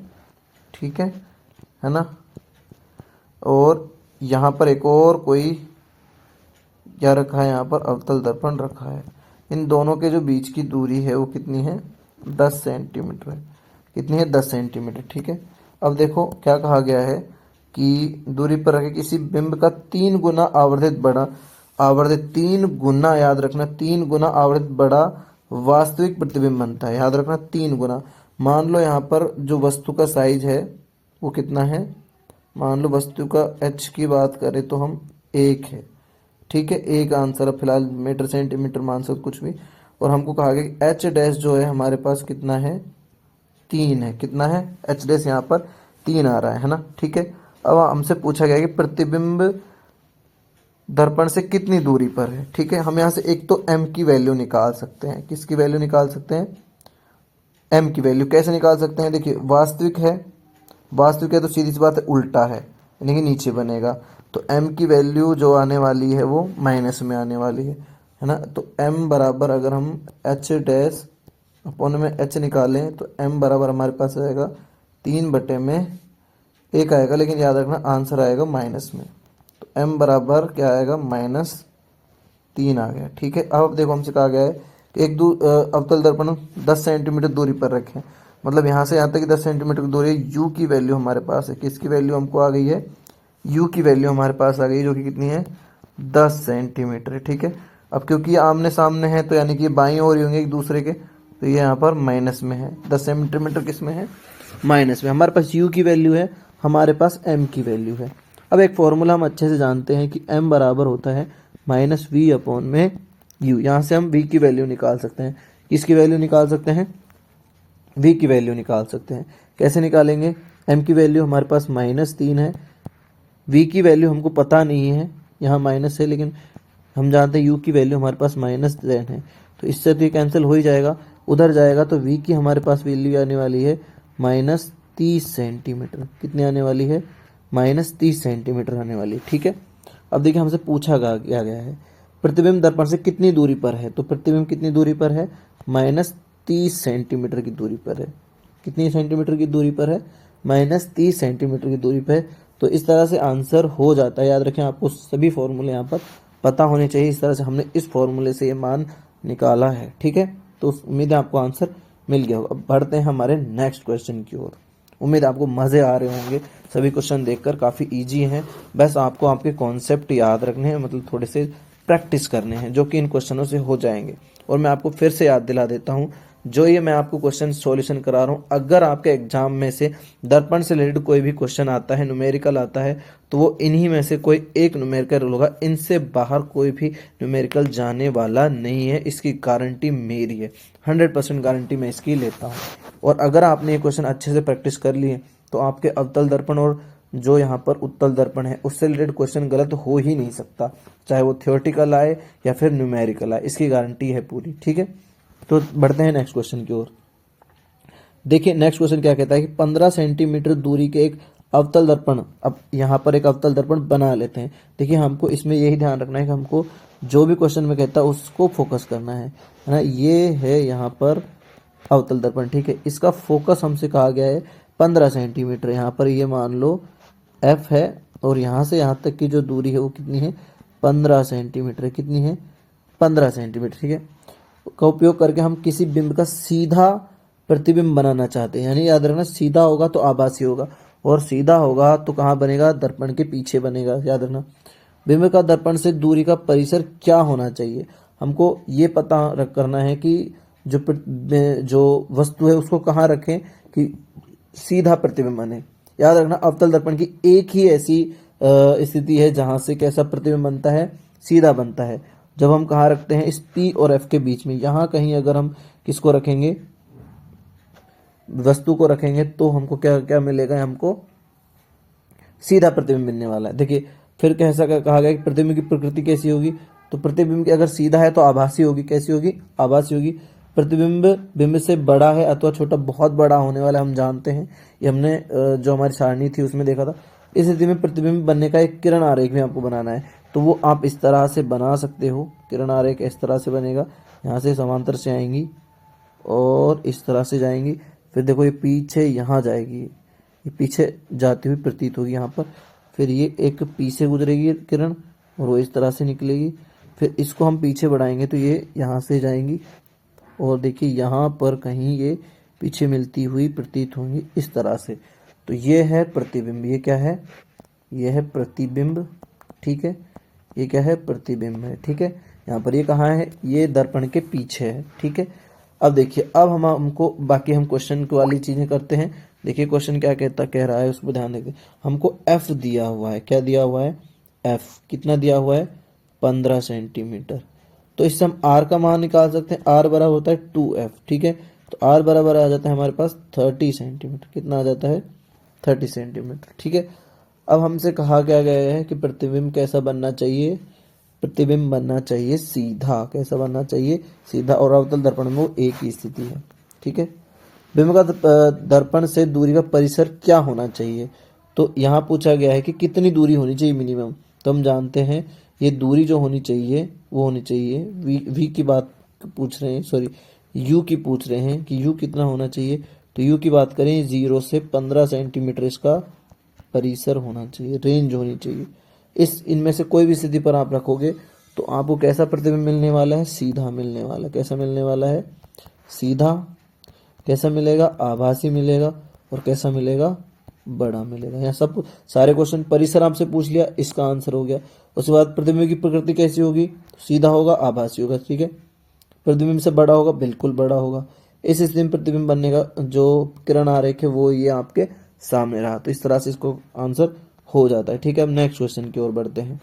ठीक है ना? और यहाँ पर एक और कोई क्या रखा है, यहाँ पर अवतल दर्पण रखा है। इन दोनों के जो बीच की दूरी है वो कितनी है? 10 सेंटीमीटर है। कितनी है? 10 सेंटीमीटर, ठीक है। अब देखो क्या कहा गया है कि दूरी पर रखे किसी बिंब का 3 गुना आवर्धित 3 गुना, याद रखना 3 गुना आवर्धित बड़ा वास्तविक प्रतिबिंब बनता है। याद रखना 3 गुना। मान लो यहाँ पर जो वस्तु का साइज है वो कितना है? मान लो वस्तु का एच की बात करें तो हम 1 है, ठीक है? 1 आंसर, अब फिलहाल मीटर सेंटीमीटर मान सकते कुछ भी। और हमको कहा गया कि एच डैश जो है हमारे पास कितना है? 3 है। कितना है? एच डैश यहाँ पर 3 आ रहा है ना, ठीक है। अब हमसे पूछा गया कि प्रतिबिंब दर्पण से कितनी दूरी पर है, ठीक है। हम यहाँ से एक तो एम की वैल्यू निकाल सकते हैं। किसकी वैल्यू निकाल सकते हैं? एम की वैल्यू। कैसे निकाल सकते हैं? देखिए वास्तविक है तो सीधी सी बात है उल्टा है, यानी कि नीचे बनेगा। तो m की वैल्यू जो आने वाली है वो माइनस में आने वाली है ना। तो m बराबर, अगर हम h डैश अपॉन में h निकालें तो m बराबर हमारे पास आएगा 3/1 आएगा, लेकिन याद रखना आंसर आएगा माइनस में। तो m बराबर क्या आएगा? -3 आ गया, ठीक है। अब देखो हमसे कहा गया है कि अवतल दर्पण 10 सेंटीमीटर दूरी पर रखें। मतलब यहाँ से यहाँ तक 10 सेंटीमीटर की दूरी है। u की वैल्यू हमारे पास है, किसकी वैल्यू हमको आ गई है? u की वैल्यू हमारे पास आ गई, जो कि कितनी है? 10 सेंटीमीटर, ठीक है। अब क्योंकि ये आमने सामने है तो यानी कि ये बाईं ओर ही होंगे एक दूसरे के, तो ये यहाँ पर माइनस में है। 10 सेंटीमीटर किस में है? माइनस में। हमारे पास u की वैल्यू है, हमारे पास m की वैल्यू है। अब एक फॉर्मूला हम अच्छे से जानते हैं कि m बराबर होता है -v अपॉन में u। यहाँ से हम v की वैल्यू निकाल सकते हैं। किसकी वैल्यू निकाल सकते हैं? v की वैल्यू निकाल सकते हैं। कैसे निकालेंगे? m की वैल्यू हमारे पास -3 है, v की वैल्यू हमको पता नहीं है, यहाँ माइनस है, लेकिन हम जानते हैं u की वैल्यू हमारे पास -10 है। तो इससे तो ये कैंसिल हो ही जाएगा, उधर जाएगा तो v की हमारे पास वैल्यू आने वाली है -30 सेंटीमीटर। कितनी आने वाली है? -30 सेंटीमीटर आने वाली है, ठीक है। अब देखिए हमसे पूछा गया है प्रतिबिंब दर्पण से कितनी दूरी पर है। तो प्रतिबिंब कितनी दूरी पर है? -30 सेंटीमीटर की दूरी पर है। कितनी सेंटीमीटर की दूरी पर है? -30 सेंटीमीटर की दूरी पर है। तो इस तरह से आंसर हो जाता है। याद रखें आपको सभी फॉर्मूले यहाँ पर पता होने चाहिए। इस तरह से हमने इस फॉर्मूले से ये मान निकाला है, ठीक है। तो उम्मीद है आपको आंसर मिल गया होगा। अब बढ़ते हैं हमारे नेक्स्ट क्वेश्चन की ओर। उम्मीद आपको मज़े आ रहे होंगे, सभी क्वेश्चन देखकर काफ़ी इजी हैं। बस आपको आपके कॉन्सेप्ट याद रखने हैं, मतलब थोड़े से प्रैक्टिस करने हैं, जो कि इन क्वेश्चनों से हो जाएंगे। और मैं आपको फिर से याद दिला देता हूँ, जो ये मैं आपको क्वेश्चन सॉल्यूशन करा रहा हूँ, अगर आपके एग्जाम में से दर्पण से रिलेटेड कोई भी क्वेश्चन आता है, न्यूमेरिकल आता है, तो वो इन्हीं में से कोई एक न्यूमेरिकल होगा। इनसे बाहर कोई भी न्यूमेरिकल जाने वाला नहीं है, इसकी गारंटी मेरी है। 100% गारंटी मैं इसकी लेता हूँ। और अगर आपने ये क्वेश्चन अच्छे से प्रैक्टिस कर लिए तो आपके अवतल दर्पण और जो यहाँ पर उत्तल दर्पण है उससे रिलेटेड क्वेश्चन गलत हो ही नहीं सकता, चाहे वो थियोरटिकल आए या फिर न्यूमेरिकल आए, इसकी गारंटी है पूरी, ठीक है। तो बढ़ते हैं नेक्स्ट क्वेश्चन की ओर। देखिए नेक्स्ट क्वेश्चन क्या कहता है कि 15 सेंटीमीटर दूरी के एक अवतल दर्पण, अब यहाँ पर एक अवतल दर्पण बना लेते हैं। देखिए हमको इसमें यही ध्यान रखना है कि हमको जो भी क्वेश्चन में कहता है उसको फोकस करना है ना। ये है यहाँ पर अवतल दर्पण, ठीक है। इसका फोकस हमसे कहा गया है 15 सेंटीमीटर। यहाँ पर ये मान लो F है और यहाँ से यहाँ तक की जो दूरी है वो कितनी है? 15 सेंटीमीटर। कितनी है? 15 सेंटीमीटर, ठीक है। का उपयोग करके हम किसी बिंब का सीधा प्रतिबिंब बनाना चाहते हैं। यानी याद रखना, सीधा होगा तो आभासी होगा, और सीधा होगा तो कहाँ बनेगा? दर्पण के पीछे बनेगा। याद रखना, बिंब का दर्पण से दूरी का परिसर क्या होना चाहिए? हमको ये पता करना है कि जो वस्तु है उसको कहाँ रखें कि सीधा प्रतिबिंब बने। याद रखना अवतल दर्पण की एक ही ऐसी स्थिति है जहां से कैसा प्रतिबिंब बनता है, सीधा बनता है। जब हम कहाँ रखते हैं, इस P और F के बीच में, यहाँ कहीं अगर हम किसको रखेंगे, वस्तु को रखेंगे, तो हमको क्या क्या मिलेगा, हमको सीधा प्रतिबिंब मिलने वाला है। देखिए फिर कैसा कहा गया कि प्रतिबिंब की प्रकृति कैसी होगी, तो प्रतिबिंब की अगर सीधा है तो आभासी होगी। कैसी होगी, आभासी होगी। प्रतिबिंब बिंब से बड़ा है अथवा छोटा, बहुत बड़ा होने वाला हम जानते हैं, ये हमने जो हमारी सारणी थी उसमें देखा था। इस स्थिति में प्रतिबिंब बनने का एक किरण आरेख भी आपको बनाना है, तो वो आप इस तरह से बना सकते हो। किरण आरेख इस तरह से बनेगा, यहाँ से समांतर से आएंगी और इस तरह से जाएंगी, फिर देखो ये पीछे यहाँ जाएगी, ये पीछे जाती हुई प्रतीत होगी यहाँ पर, फिर ये एक पी से गुजरेगी किरण और वो इस तरह से निकलेगी, फिर इसको हम पीछे बढ़ाएंगे तो ये यहाँ से जाएंगी और देखिए यहाँ पर कहीं ये पीछे मिलती हुई प्रतीत होंगी इस तरह से। तो ये है प्रतिबिंब, ये क्या है, ये है प्रतिबिंब, ठीक है, ये क्या है, प्रतिबिंब है, ठीक है। यहाँ पर ये कहाँ है, ये दर्पण के पीछे है, ठीक है। अब देखिए, अब हमको बाकी हम क्वेश्चन वाली चीजें करते हैं। देखिए क्वेश्चन क्या कह रहा है, उसको ध्यान देते। हमको एफ दिया हुआ है, क्या दिया हुआ है, एफ कितना दिया हुआ है, 15 सेंटीमीटर। तो इससे हम आर का मान निकाल सकते हैं, आर बराबर होता है 2F, ठीक है। तो आर बराबर आ जाता है हमारे पास 30 सेंटीमीटर, कितना आ जाता है, 30 सेंटीमीटर, ठीक है। अब हमसे कहा क्या गया है कि प्रतिबिंब कैसा बनना चाहिए, प्रतिबिंब बनना चाहिए सीधा, कैसा बनना चाहिए, सीधा, और अवतल दर्पण में वो एक ही स्थिति है, ठीक है। बिंब का दर्पण से दूरी का परिसर क्या होना चाहिए, तो यहाँ पूछा गया है कि कितनी दूरी होनी चाहिए मिनिमम। तो हम जानते हैं ये दूरी जो होनी चाहिए वो होनी चाहिए, वी की बात पूछ रहे हैं, सॉरी यू की पूछ रहे हैं कि यू कितना होना चाहिए। तो यू की बात करें, 0 से 15 सेंटीमीटर इसका परिसर होना चाहिए, रेंज होनी चाहिए। इस इनमें से कोई भी स्थिति पर आप रखोगे तो आपको कैसा प्रतिबिंब मिलने वाला है, सीधा मिलने वाला, कैसा मिलने वाला है, सीधा। कैसा मिलेगा, आभासी मिलेगा, और कैसा मिलेगा, बड़ा मिलेगा। यहाँ सब सारे क्वेश्चन परिसर आपसे पूछ लिया, इसका आंसर हो गया। उसके बाद प्रतिबिंब की प्रकृति कैसी होगी, सीधा होगा, आभासी होगा, ठीक है। प्रतिबिंब से बड़ा होगा, बिल्कुल बड़ा होगा। इस स्थिति में प्रतिबिंब बनने का जो किरण आरेख है वो ये आपके सामने रहा, तो इस तरह से इसको आंसर हो जाता है, ठीक है। अब नेक्स्ट क्वेश्चन की ओर बढ़ते हैं।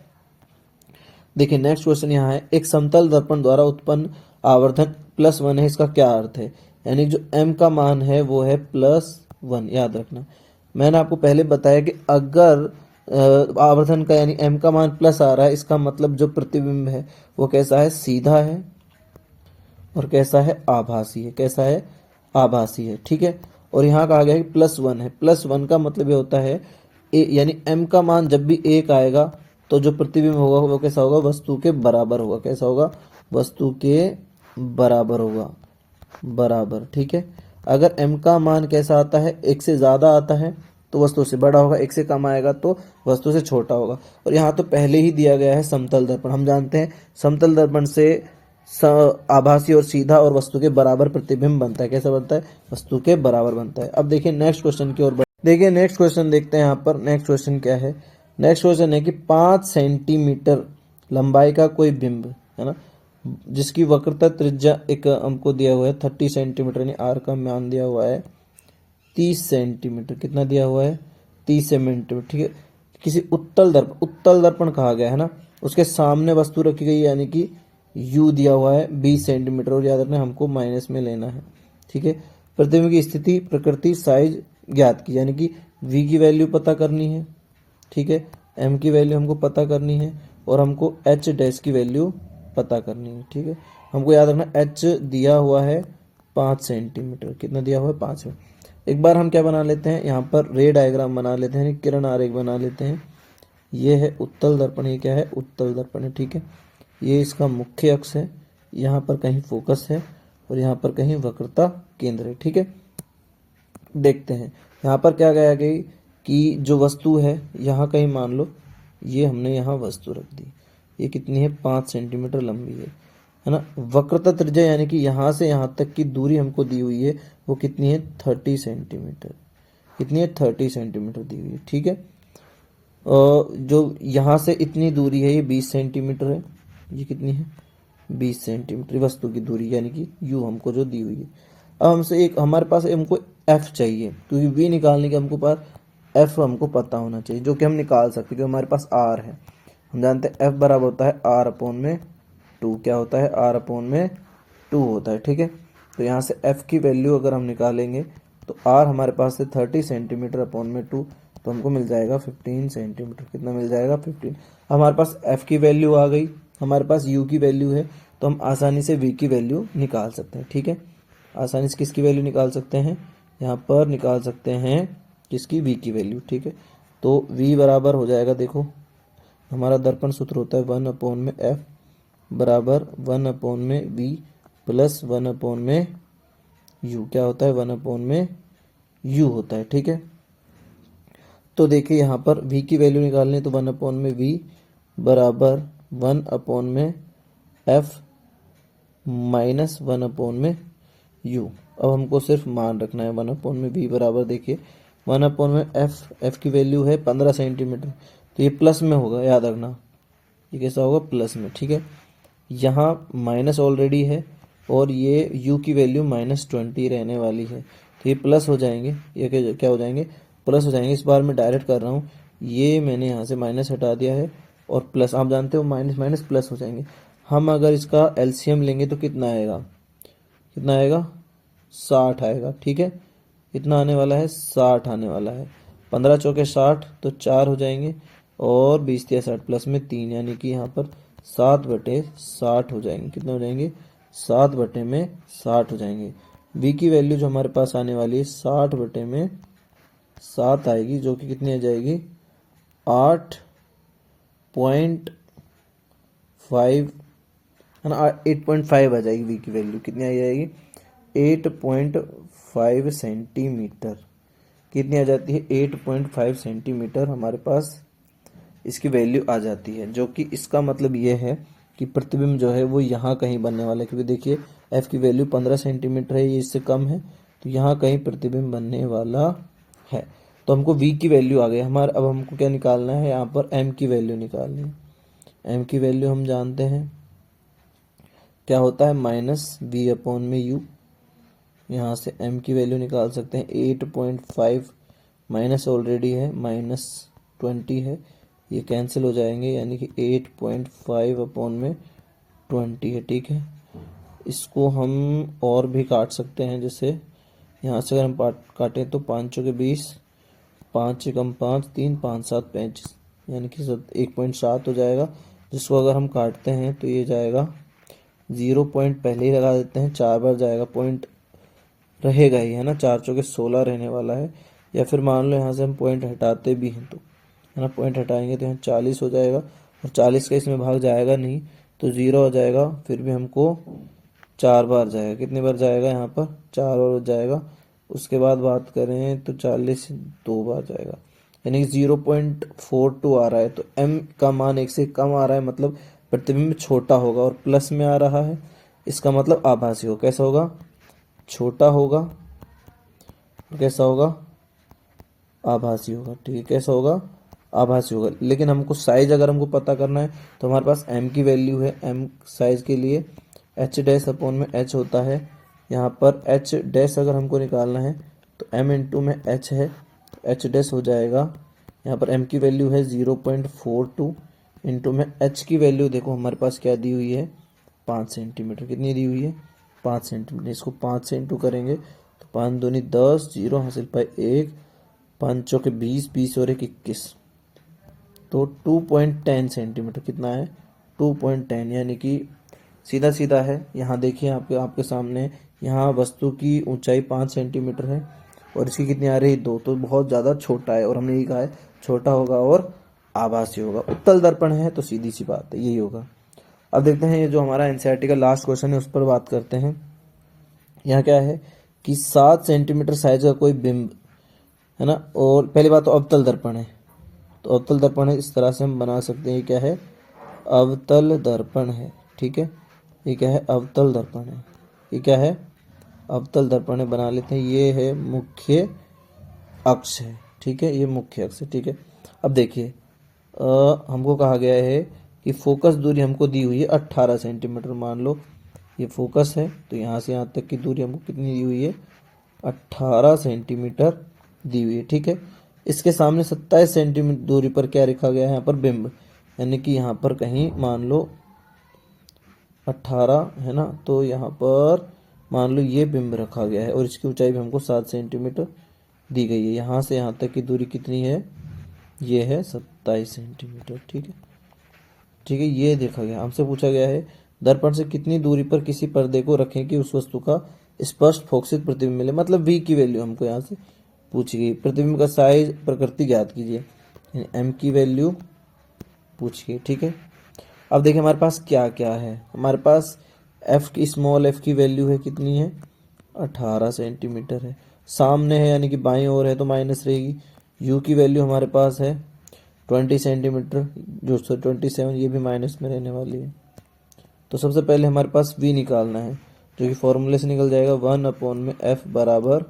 देखिए नेक्स्ट क्वेश्चन यहाँ है, एक समतल दर्पण द्वारा उत्पन्न आवर्धन +1 है, इसका क्या अर्थ है। यानी जो m का मान है वो है +1। याद रखना, मैंने आपको पहले बताया कि अगर आवर्धन का यानी m का मान प्लस आ रहा है, इसका मतलब जो प्रतिबिंब है वो कैसा है, सीधा है, और कैसा है, आभासी है, कैसा है, आभासी है, ठीक है। और यहाँ कहा गया है कि +1 है, +1 का मतलब ये होता है यानी m का मान जब भी 1 आएगा तो जो प्रतिबिंब होगा वो कैसा होगा, वस्तु के बराबर होगा, कैसा होगा, वस्तु के बराबर होगा, बराबर, ठीक है। अगर m का मान कैसा आता है, 1 से ज्यादा आता है तो वस्तु से बड़ा होगा, 1 से कम आएगा तो वस्तु से छोटा होगा। और यहाँ तो पहले ही दिया गया है समतल दर्पण, हम जानते हैं समतल दर्पण से आभासी और सीधा और वस्तु के बराबर प्रतिबिंब बनता है, कैसा बनता है, वस्तु के बराबर बनता है। अब देखिए नेक्स्ट क्वेश्चन की ओर देखिए, नेक्स्ट क्वेश्चन देखते हैं। यहाँ पर नेक्स्ट क्वेश्चन क्या है, नेक्स्ट क्वेश्चन है कि 5 सेंटीमीटर लंबाई का कोई बिंब है ना, जिसकी वक्रता त्रिज्या एक हमको दिया हुआ है 30 सेंटीमीटर, यानी आर का मान दिया हुआ है 30 सेंटीमीटर, कितना दिया हुआ है, 30 सेंटीमीटर, ठीक है। किसी उत्तल दर्पण कहा गया है ना, उसके सामने वस्तु रखी गई यानी कि यू दिया हुआ है 20 सेंटीमीटर, और याद रखना हमको माइनस में लेना है, ठीक है। प्रतिबिंब की स्थिति, प्रकृति, साइज ज्ञात की, यानी कि v की वैल्यू पता करनी है, ठीक है, m की वैल्यू हमको पता करनी है, और हमको h डैश की वैल्यू पता करनी है, ठीक है। हमको याद रखना h दिया हुआ है 5 सेंटीमीटर, कितना दिया हुआ है, 5 में। एक बार हम क्या बना लेते हैं, यहाँ पर रे डायग्राम बना लेते हैं, किरण आरेख बना लेते हैं। ये है उत्तल दर्पण, ये क्या है, उत्तल दर्पण है, ठीक है। ये इसका मुख्य अक्ष है, यहाँ पर कहीं फोकस है, और यहाँ पर कहीं वक्रता केंद्र है, ठीक है। देखते हैं यहाँ पर क्या गया गई कि जो वस्तु है यहाँ कहीं मान लो ये हमने यहाँ वस्तु रख दी, ये कितनी है, 5 सेंटीमीटर लंबी है ना। वक्रता त्रिज्या यानी कि यहाँ से यहाँ तक की दूरी हमको दी हुई है वो कितनी है, 30 सेंटीमीटर, कितनी है, 30 सेंटीमीटर दी हुई है, ठीक है। जो यहाँ से इतनी दूरी है ये 20 सेंटीमीटर है, ये कितनी है, 20 सेंटीमीटर वस्तु की दूरी, यानी कि यू हमको जो दी हुई है। अब हमसे एक हमारे पास हमको एफ चाहिए, क्योंकि वी निकालने के हमको पास एफ हमको पता होना चाहिए, जो कि हम निकाल सकते हैं, क्योंकि हमारे पास आर है। हम जानते हैं एफ बराबर होता है आर अपॉन में टू। क्या होता है? आर अपॉन में टू होता है। ठीक है, तो यहाँ से एफ की वैल्यू अगर हम निकालेंगे तो आर हमारे पास है 30 सेंटीमीटर अपॉन में टू, तो हमको मिल जाएगा 15 सेंटीमीटर। कितना मिल जाएगा? 15। हमारे पास एफ की वैल्यू आ गई, हमारे पास यू की वैल्यू है, तो हम आसानी से वी की वैल्यू निकाल सकते हैं। ठीक है, आसानी से किसकी वैल्यू निकाल सकते हैं? यहाँ पर निकाल सकते हैं किसकी? वी की वैल्यू। ठीक है, तो वी बराबर हो जाएगा, देखो हमारा दर्पण सूत्र होता है 1 अपॉन में एफ बराबर 1 अपॉन में वी प्लस 1 अपॉन में यू। क्या होता है? 1 अपॉन में यू होता है। ठीक है, तो देखिए यहाँ पर v की वैल्यू निकालनी है, तो 1 अपॉन में v बराबर 1 अपॉन में f माइनस 1 अपॉन में u। अब हमको सिर्फ मान रखना है 1 अपॉन में v बराबर, देखिए 1 अपॉन में f की वैल्यू है 15 सेंटीमीटर, तो ये प्लस में होगा, याद रखना ये कैसा होगा? प्लस में। ठीक है, यहाँ माइनस ऑलरेडी है और ये u की वैल्यू -20 रहने वाली है, तो ये प्लस हो जाएंगे, ये क्या हो जाएंगे? प्लस हो जाएंगे। इस बार मैं डायरेक्ट कर रहा हूँ, ये मैंने यहाँ से माइनस हटा दिया है और प्लस, आप जानते हो माइनस माइनस प्लस हो जाएंगे। हम अगर इसका एलसीएम लेंगे तो कितना आएगा? कितना आएगा? 60 आएगा। ठीक है, कितना आने वाला है? 60 आने वाला है। 15 चौके 60, तो 4 हो जाएंगे और 20 या 60 प्लस में 3, यानी कि यहाँ पर 7/60 हो जाएंगे। कितने हो जाएंगे? 7/60 हो जाएंगे। v की वैल्यू जो हमारे पास आने वाली है 60/7 आएगी, जो कि कितनी आ जाएगी? 8.5 है ना, 8.5 आ जाएगी। v की वैल्यू कितनी आ जाएगी? 8.5 सेंटीमीटर। कितनी आ जाती है? 8.5 सेंटीमीटर हमारे पास इसकी वैल्यू आ जाती है, जो कि इसका मतलब ये है कि प्रतिबिंब जो है वो यहाँ कहीं बनने वाला है, क्योंकि देखिए f की वैल्यू 15 सेंटीमीटर है, ये इससे कम है, तो यहाँ कहीं प्रतिबिंब बनने वाला है। तो हमको v की वैल्यू आ गई हमारे। अब हमको क्या निकालना है? यहाँ पर m की वैल्यू निकालनी है। m की वैल्यू हम जानते हैं क्या होता है? -v अपॉन में u। यहाँ से m की वैल्यू निकाल सकते हैं 8.5, माइनस ऑलरेडी है, -20 है, ये कैंसिल हो जाएंगे, यानी कि 8.5 अपॉन में 20 है। ठीक है, इसको हम और भी काट सकते हैं, जैसे यहाँ से अगर हम काटें तो 5 चौके 20, 5 से कम 5, 3, 5, 7, 35, यानी कि 1.7 हो जाएगा। जिसको अगर हम काटते हैं तो ये जाएगा 0 पॉइंट पहले ही लगा देते हैं, 4 बार जाएगा, पॉइंट रहेगा ही, है ना, 4 चौके 16 रहने वाला है। या फिर मान लो यहाँ से हम पॉइंट हटाते भी हैं तो, है ना, पॉइंट हटाएंगे तो यहाँ 40 हो जाएगा, और 40 का इसमें भाग जाएगा नहीं, तो 0 हो जाएगा। फिर भी हमको 4 बार जाएगा, कितनी बार जाएगा? यहाँ पर 4 बार हो जाएगा। उसके बाद बात करें तो 40 2 बार जाएगा, यानी कि 0.42 आ रहा है। तो m का मान 1 से कम आ रहा है, मतलब प्रतिबिंब छोटा होगा, और प्लस में आ रहा है, इसका मतलब आभासी होगा। कैसा होगा? छोटा होगा। कैसा होगा? आभासी होगा। ठीक है, कैसा होगा? आभासी होगा। लेकिन हमको साइज अगर हमको पता करना है तो हमारे पास m की वैल्यू है। m साइज के लिए h डैश अपॉन में h होता है। यहाँ पर h डैश अगर हमको निकालना है तो m इंटू में h है, h डैश हो जाएगा। यहाँ पर m की वैल्यू है 0.42 इंटू में h की वैल्यू देखो हमारे पास क्या दी हुई है? 5 सेंटीमीटर। कितनी दी हुई है? 5 सेंटीमीटर। इसको 5 से इंटू करेंगे तो 5 दूनी 10, 0 हासिल पाए 1, 5 चौके 20, 20 और 1 21, तो 2.10 सेंटीमीटर। कितना है? 2.10, यानी कि सीधा सीधा है। यहाँ देखिए आपके सामने, यहाँ वस्तु की ऊंचाई 5 सेंटीमीटर है और इसकी कितनी आ रही है? 2, तो बहुत ज़्यादा छोटा है, और हमने यही कहा है छोटा होगा और आभासी होगा। उत्तल दर्पण है तो सीधी सी बात है, यही होगा। अब देखते हैं ये जो हमारा एनसीईआरटी का लास्ट क्वेश्चन है उस पर बात करते हैं। यहाँ क्या है कि 7 सेंटीमीटर साइज का कोई बिंब, है ना, और पहली बात तो अवतल दर्पण है, तो अवतल दर्पण है, इस तरह से हम बना सकते हैं। ये क्या है? अवतल दर्पण है। ठीक है, ये क्या है? अवतल दर्पण है। ये क्या है? अवतल दर्पण है, बना लेते हैं। ये है मुख्य अक्ष है। ठीक है, ये मुख्य अक्ष है। ठीक है, अब देखिए हमको कहा गया है कि फोकस दूरी हमको दी हुई है 18 सेंटीमीटर। मान लो ये फोकस है, तो यहाँ से यहाँ तक की दूरी हमको कितनी दी हुई है? 18 सेंटीमीटर दी हुई है। ठीक है, इसके सामने 27 सेंटीमीटर दूरी पर क्या रखा गया है, यहाँ पर बिंब, यानी कि यहाँ पर कहीं मान लो 18 है ना, तो यहाँ पर मान लो ये बिंब रखा गया है और इसकी ऊंचाई भी हमको 7 सेंटीमीटर दी गई है। यहाँ से यहाँ तक की दूरी कितनी है, ये है 27 सेंटीमीटर। ठीक है, ठीक है, ये देखा गया, हमसे पूछा गया है दर्पण से कितनी दूरी पर किसी पर्दे को रखें कि उस वस्तु का स्पष्ट फोकसित प्रतिबिंब मिले, मतलब v की वैल्यू हमको यहाँ से पूछी गई। प्रतिबिंब का साइज प्रकृति ज्ञात कीजिए, m की वैल्यू पूछी गई। ठीक है, अब देखिए हमारे पास क्या क्या है, हमारे पास f की स्मॉल f की वैल्यू है कितनी है, 18 सेंटीमीटर है, सामने है यानी कि बाईं ओर है तो माइनस रहेगी। u की वैल्यू हमारे पास है 20 सेंटीमीटर, जो 27, ये भी माइनस में रहने वाली है। तो सबसे पहले हमारे पास v निकालना है, जो कि फॉर्मूले से निकल जाएगा 1/f बराबर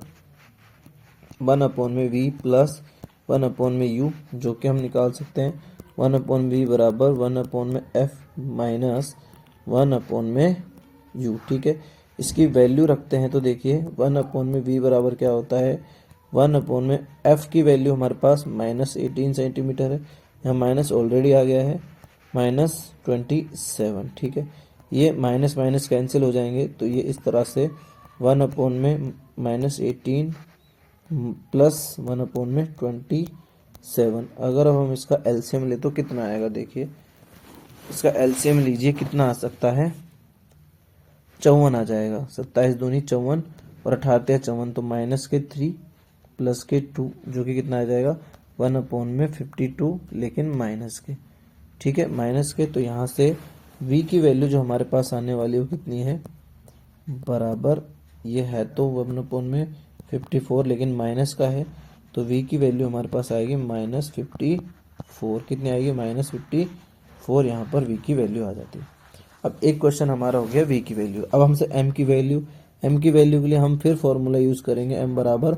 1/v प्लस 1/u, जो कि हम निकाल सकते हैं 1/v बराबर 1/f माइनस 1/u। ठीक है, इसकी वैल्यू रखते हैं तो देखिए 1/v बराबर क्या होता है, 1/f की वैल्यू हमारे पास -18 सेंटीमीटर है, यहाँ माइनस ऑलरेडी आ गया है, -27। ठीक है, ये माइनस माइनस कैंसिल हो जाएंगे, तो ये इस तरह से 1/-18 प्लस 1/27। अगर अब हम इसका एलसीएम ले तो कितना आएगा, देखिए इसका एलसीएम लीजिए, कितना आ सकता है, 54 आ जाएगा। 27 दूनी 54 और 18 54, तो -3 प्लस के 2, जो कि कितना आ जाएगा 1/52, लेकिन माइनस के। ठीक है, माइनस के, तो यहाँ से v की वैल्यू जो हमारे पास आने वाली है वो कितनी है, बराबर ये है तो 1/54, लेकिन माइनस का है, तो v की वैल्यू हमारे पास आएगी -54। कितनी आएगी, -54, यहाँ पर v की वैल्यू आ जाती है। अब एक क्वेश्चन हमारा हो गया v की वैल्यू। अब हमसे m की वैल्यू के लिए हम फिर फॉर्मूला यूज करेंगे, m बराबर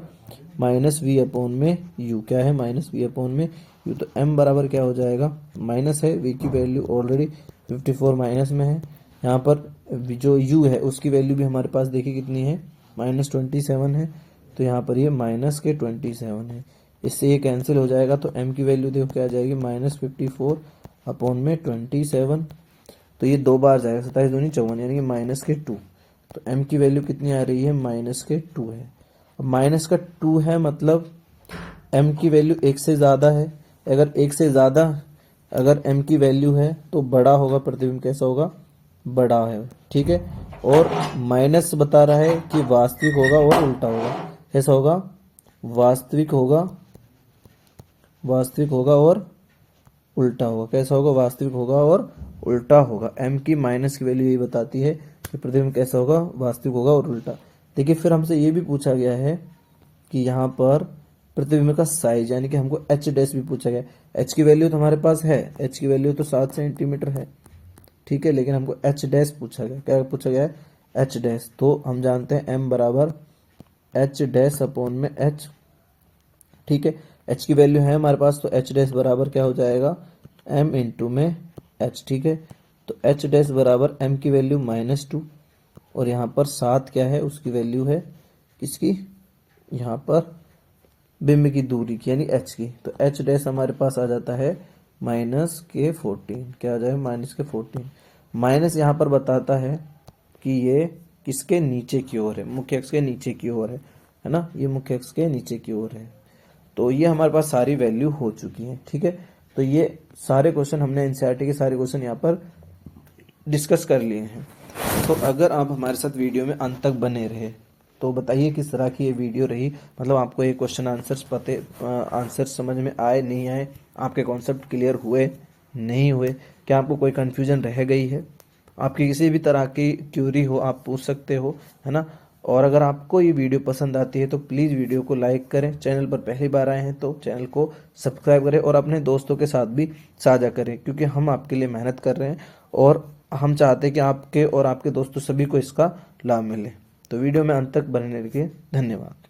-v/u। क्या है, -v/u, तो m बराबर क्या हो जाएगा, माइनस है, v की वैल्यू ऑलरेडी 54 माइनस में है, यहाँ पर जो u है उसकी वैल्यू भी हमारे पास देखिए कितनी है, -27 है, तो यहाँ पर ये -27 है, इससे ये कैंसिल हो जाएगा, तो m की वैल्यू देखो क्या आ जाएगी, -54/27। तो ये 2 बार जाएगा, 27 दूनी 54, यानी कि -2। तो m की वैल्यू कितनी आ रही है, -2 है। अब -2 है मतलब m की वैल्यू 1 से ज़्यादा है, अगर 1 से ज़्यादा अगर m की वैल्यू है तो बड़ा होगा, प्रतिबिंब कैसा होगा, बड़ा है। ठीक है, और माइनस बता रहा है कि वास्तविक होगा और उल्टा होगा, कैसा होगा, वास्तविक होगा और उल्टा होगा, कैसा होगा, वास्तविक होगा और उल्टा होगा। m की माइनस की वैल्यू यही बताती है कि प्रतिबिंब कैसा होगा, वास्तविक होगा और उल्टा। देखिए फिर हमसे ये भी पूछा गया है कि यहाँ पर प्रतिबिंब का साइज, यानी कि हमको h डैश भी पूछा गया। h की वैल्यू तो हमारे पास है, h की वैल्यू तो 7 सेंटीमीटर है। ठीक है, लेकिन हमको h डैश पूछा गया, क्या पूछा गया है, h डैश। तो हम जानते हैं m बराबर h डैश अपॉन में h। ठीक है, h की वैल्यू है हमारे पास, तो h डैश बराबर क्या हो जाएगा, m इंटू में h। ठीक है, तो h डैश बराबर m की वैल्यू -2, और यहाँ पर 7 क्या है, उसकी वैल्यू है किसकी, यहाँ पर बिंब की दूरी की, यानी h की। तो h डैश हमारे पास आ जाता है -14। क्या आ जाएगा, -14। माइनस यहाँ पर बताता है कि ये किसके नीचे की ओर है, मुख्य अक्ष के नीचे की ओर है ना, ये मुख्य अक्ष के नीचे की ओर है। तो ये हमारे पास सारी वैल्यू हो चुकी है। ठीक है, तो ये सारे क्वेश्चन हमने एनसीईआरटी के सारे क्वेश्चन यहाँ पर डिस्कस कर लिए हैं। तो अगर आप हमारे साथ वीडियो में अंत तक बने रहे तो बताइए किस तरह की ये वीडियो रही, मतलब आपको ये क्वेश्चन आंसर समझ में आए नहीं आए, आपके कॉन्सेप्ट क्लियर हुए नहीं हुए, क्या आपको कोई कन्फ्यूजन रह गई है, आपकी किसी भी तरह की क्यूरी हो आप पूछ सकते हो, है ना। और अगर आपको ये वीडियो पसंद आती है तो प्लीज़ वीडियो को लाइक करें, चैनल पर पहली बार आए हैं तो चैनल को सब्सक्राइब करें और अपने दोस्तों के साथ भी साझा करें, क्योंकि हम आपके लिए मेहनत कर रहे हैं और हम चाहते हैं कि आपके और आपके दोस्तों सभी को इसका लाभ मिले। तो वीडियो में अंत तक बने रहिए, धन्यवाद।